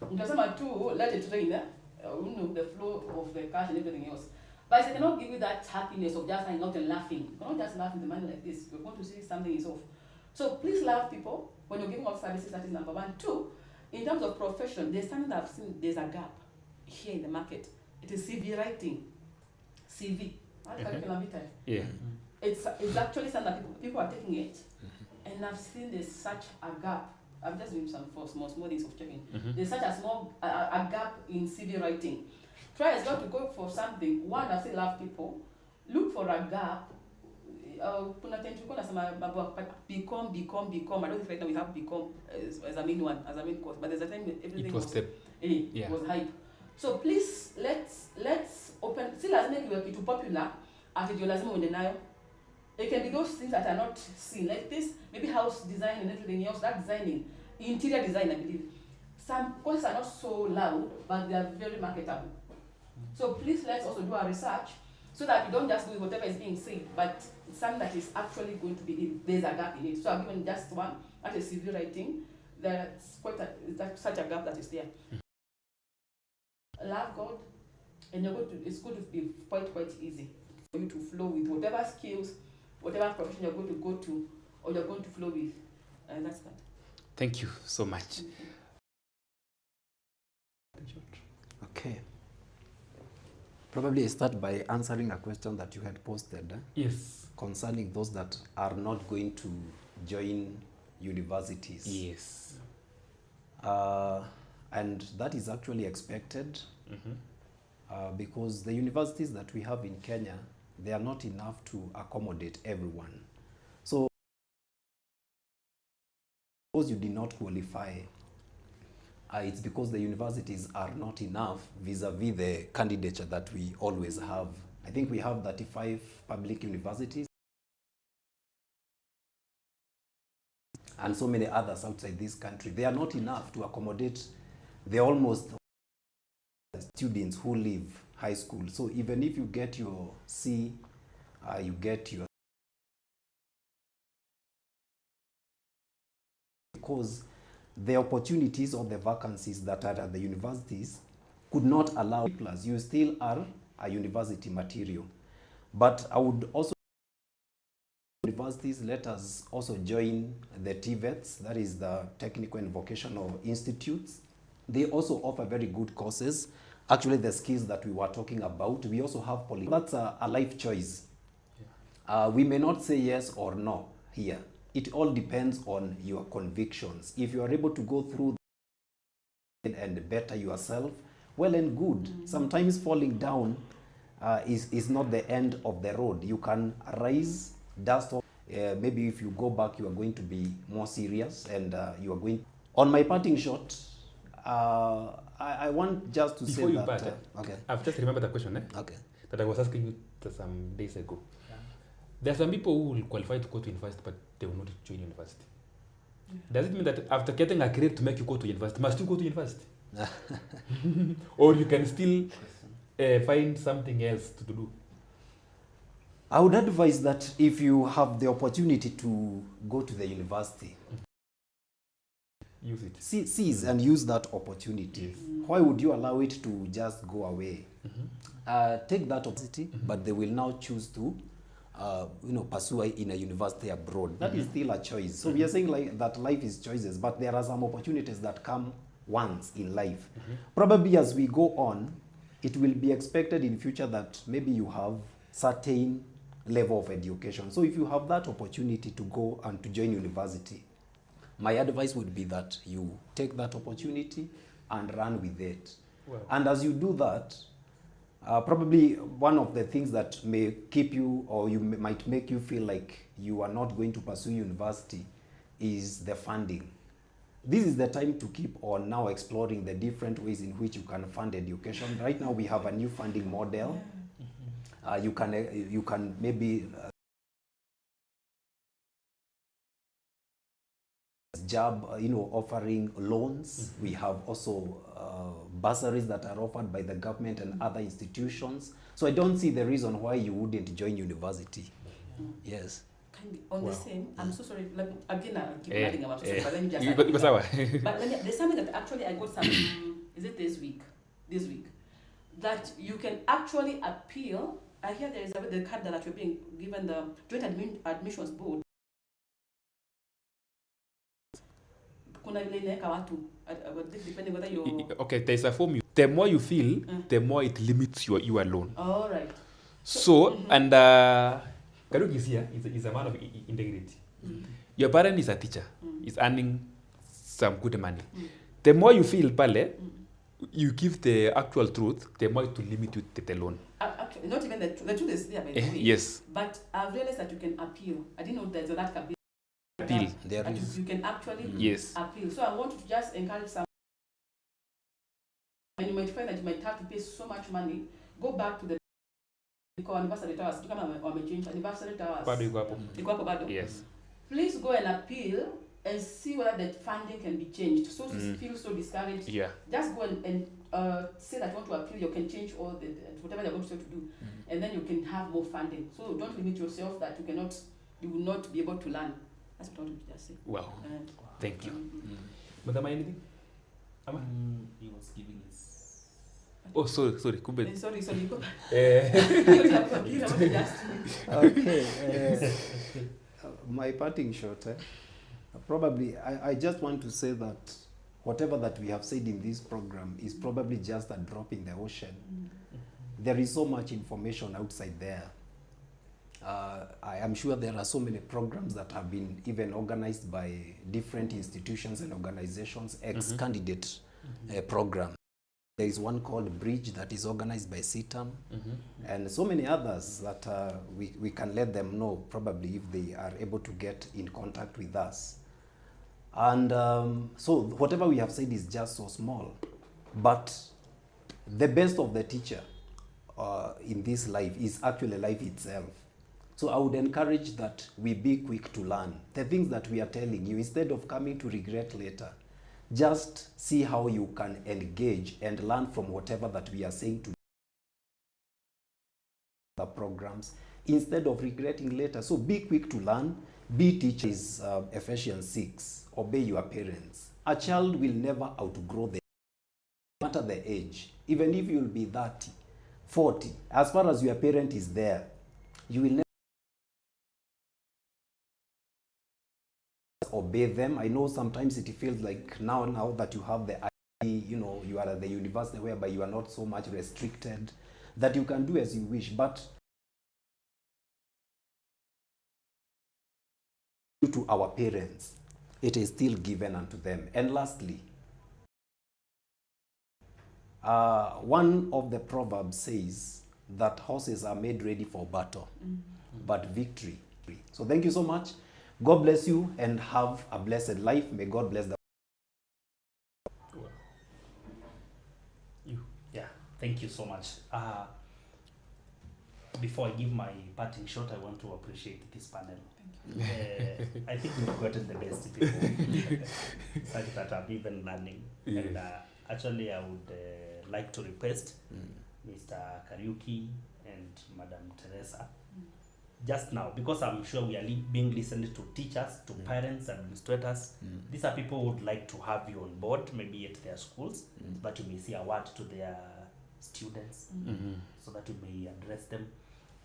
Utasema tu, let it rain, the flow of the cash and everything else. But I cannot give you that happiness of just hanging out and laughing. You cannot just laugh in the money like this. You're going to see something is off. So please love people when you're giving out services. That is number one. Two, in terms of profession, there's something that I've seen, there's a gap here in the market. It is CV writing. CV. Yeah. It's actually something that people are taking it, and I've seen there's such a gap. I'm just doing some small things of checking. There's such a gap in CV writing. Try as well to go for something. One, I say love people. Look for a gap kuna time tulikuwa nasema about become. I don't think right now we have become as a main one, as a main course, but there's a time when everything was hype. So please let's open. Si lazima iwe kitu popular ati ndio lazima uende nayo. It can be those things that are not seen, like this, maybe house design and everything else. That designing, interior design, I believe. Some courses are not so loud, but they are very marketable. So please let's also do our research so that we don't just do whatever is being said, but something that is actually going to be, there's a gap in it. So I've given just one, that is CV writing. There's such a gap that is there. Love God, and it's going to be quite easy for you to flow with whatever skills, whatever profession you're going to go to, or you're going to flow with. And that's that. Thank you so much. Okay. Probably I start by answering a question that you had posted. Yes. Concerning those that are not going to join universities. Yes. And that is actually expected because the universities that we have in Kenya, they are not enough to accommodate everyone. So, suppose you did not qualify, it's because the universities are not enough vis-a-vis the candidature that we always have. I think we have 35 public universities and so many others outside this country. They are not enough to accommodate the almost students who leave high school. So even if you get your C, you get your, because the opportunities or the vacancies that are at the universities could not allow, plus you still are a university material. But I would also, universities, let us also join the TVETs, that is the Technical and Vocational Institutes. They also offer very good courses. Actually, the skills that we were talking about, we also have that's a life choice. We may not say yes or no here. It all depends on your convictions. If you are able to go through and better yourself, well and good. Sometimes falling down is not the end of the road. You can rise, dust off. Maybe if you go back, you are going to be more serious, and you are going. On my parting shot, I want just to Before say you that. part, Okay. I've just remembered a question Okay. that I was asking you some days ago. There are some people who will qualify to go to university, but they will not join university. Does it mean that after getting a grade to make you go to university, must you go to university? Or you can still find something else to do? I would advise that if you have the opportunity to go to the university, Use it. seize and use that opportunity. Why would you allow it to just go away? Take that opportunity, but they will now choose to pursue in a university abroad. That is still a choice. So we are saying like that life is choices, but there are some opportunities that come once in life. Probably as we go on, it will be expected in future that maybe you have certain level of education. So if you have that opportunity to go and to join university, my advice would be that you take that opportunity and run with it. Wow. And as you do that, probably one of the things that may keep you, or might make you feel like you are not going to pursue university, is the funding. This is the time to keep on now exploring the different ways in which you can fund education. Right now we have a new funding model. You can maybe offering loans. We have also bursaries that are offered by the government and other institutions. So I don't see the reason why you wouldn't join university. Yes. On the same, I'm so sorry. I'm so sorry, but let me just. But there's something that actually I got some. Is it this week? This week, that you can actually appeal. I hear there is the card that you're being given, the Joint Admissions Board. Depending whether you. Okay, there's a form. The more you feel, the more it limits you alone. All right. So and Kcse is a man of integrity. Your parent is a teacher. Is earning some good money. The more you feel, pale, you give the actual truth, the more to limit you to the loan. Actually, not even the truth is there, by the way. Yes. But I've realized that you can appeal. I didn't know that can be Appeal. There that is. you can actually Yes. appeal. So I want to just encourage some. And you might find that you might have to pay so much money. Go back to the anniversary towers. Change anniversary towers. Bado iko hapo. Iko hapo bado. Yes. Please go and appeal and see whether the funding can be changed. So to feel so discouraged, Yeah. just go and say that you want to appeal. You can change all the whatever you're going to say to do, and then you can have more funding. So don't limit yourself that you will not be able to learn. That's what I want to just say. Wow. Thank you. Madam, anything? He was giving his. Oh, sorry. Kumbe. Sorry. Go. Okay. My parting shot. Probably, I just want to say that whatever that we have said in this program is probably just a drop in the ocean. There is so much information outside there. I am sure there are so many programs that have been even organized by different institutions and organizations, ex-candidate programs. There is one called Bridge that is organized by CITAM, and so many others that we can let them know probably if they are able to get in contact with us. And so whatever we have said is just so small, but the best of the teacher in this life is actually life itself. So I would encourage that we be quick to learn. The things that we are telling you, instead of coming to regret later, just see how you can engage and learn from whatever that we are saying to the programs, instead of regretting later. So be quick to learn, be teachers. Ephesians 6, obey your parents. A child will never outgrow the no matter the age. Even if you'll be 30, 40, as far as your parent is there, you will never obey them. I know sometimes it feels like now that you have the you are at the university whereby you are not so much restricted, that you can do as you wish, but to our parents, it is still given unto them. And lastly, one of the proverbs says that horses are made ready for battle, but victory. So thank you so much. God bless you and have a blessed life. May God bless the You. Yeah, thank you so much. Before I give my parting shot, I want to appreciate this panel. I think we've gotten the best people, such that I'm even learning. Yeah. And actually, I would like to request Mr. Kariuki and Madam Teresa just now, because I'm sure we are being listened to teachers, to parents, administrators. These are people who would like to have you on board, maybe at their schools, so that you may say a word to their students, so that you may address them.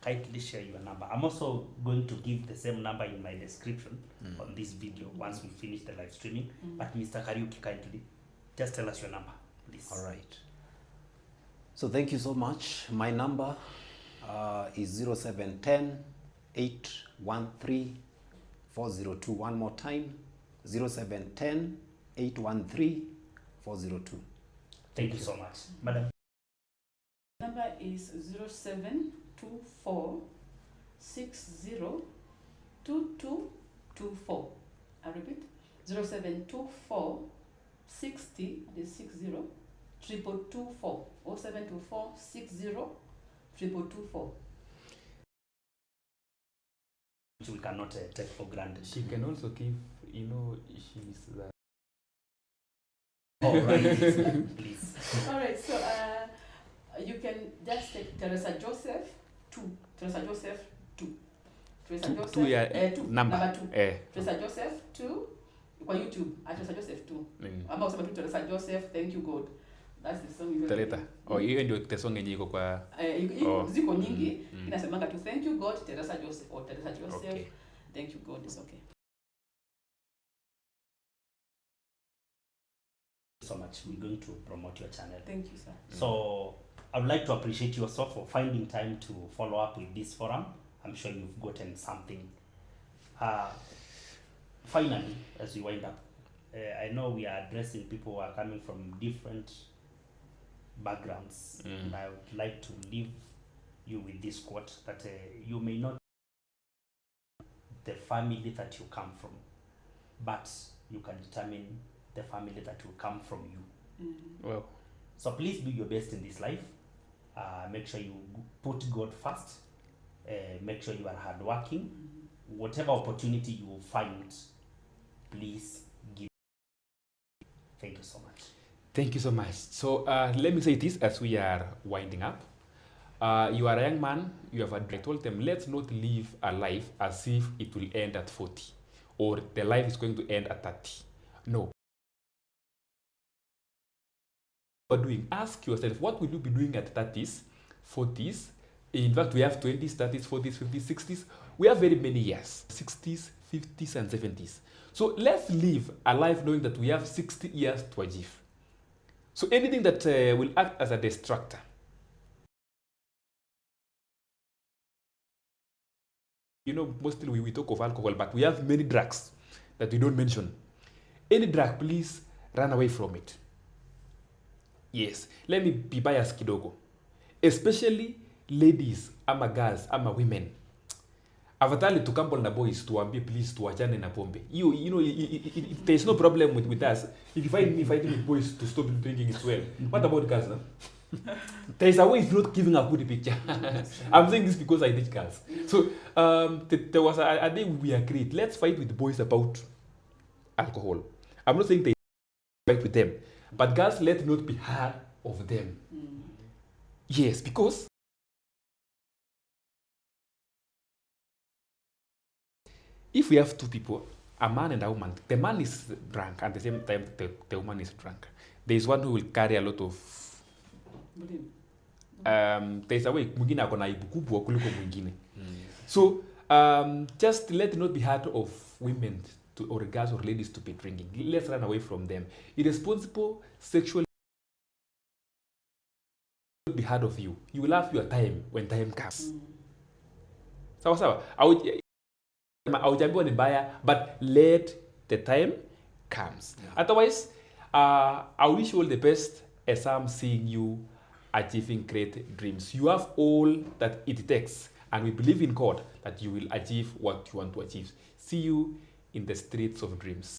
Kindly share your number. I'm also going to give the same number in my description on this video once we finish the live streaming. But Mr. Kariuki, kindly just tell us your number, please. All right. So thank you so much. My number is 0710 813 402. One more time, 0710 813 402. Thank you so much. Madam. Number is 0724 60 2224. I repeat, 0724 60 2224. 0724 60 2224. Which we cannot take for granted. She can also give, she's the... Oh, right. Please. All right, so you can just take Teresa Joseph 2. Teresa Joseph 2. Teresa Joseph 2. Number 2. Teresa Joseph 2. Kwa YouTube, Teresa Joseph 2. Ama usema tu Teresa Joseph, thank you God. That's the song you Taleta. Hiyo ndio the song yenye iko kwa ziko nyingi. Inasemanga tu thank you God, Teresa Joseph or Teresa Joseph. Okay. Thank you God, it's okay. So much. We're going to promote your channel. Thank you, sir. So I would like to appreciate you also for finding time to follow up with this forum. I'm sure you've gotten something. Finally, as we wind up, I know we are addressing people who are coming from different backgrounds. And I would like to leave you with this quote that you may not the family that you come from, but you can determine the family that will come from you. Well, so please do your best in this life. Make sure you put God first. Make sure you are hardworking. Whatever opportunity you will find, please give. Thank you so much. Thank you so much. So let me say this as we are winding up. You are a young man, you have I told them, let's not live a life as if it will end at 40 or the life is going to end at 30. No. Doing, ask yourself, what will you be doing at 30s, 40s? In fact, we have 20s, 30s, 40s, 50s, 60s. We have very many years, 60s, 50s, and 70s. So let's live a life knowing that we have 60 years to achieve. So anything that will act as a distractor, you know, mostly we talk of alcohol, but we have many drugs that we don't mention. Any drug, please run away from it. Yes, let me be biased kidogo. Especially ladies, ama girls, ama women. Afadhali tukambo na boys tuambie please tuachane na pombe. You know, there's no problem with us. If you find me fighting with boys to stop drinking as well. What about girls now? There's a way it's not giving a good picture. I'm saying this because I teach girls. So there was a day we agreed, let's fight with boys about alcohol. I'm not saying they fight with them, but girls let not be hard of them. Yes, because if we have two people, a man and a woman, the man is drunk at the same time the woman is drunk. There is one who will carry a lot of there's a way mwingine akona aibu kubwa kuliko mwingine. So just let it not be hard of women to, or girls or ladies to be drinking. Let's run away from them. Irresponsible sexual will be hard of you. You will have your time when time comes. Sawa sawa. Aujambiwa ni baya, but let the time comes. Otherwise, I wish you all the best as I'm seeing you achieving great dreams. You have all that it takes, and we believe in God that you will achieve what you want to achieve. See you in the streets of dreams.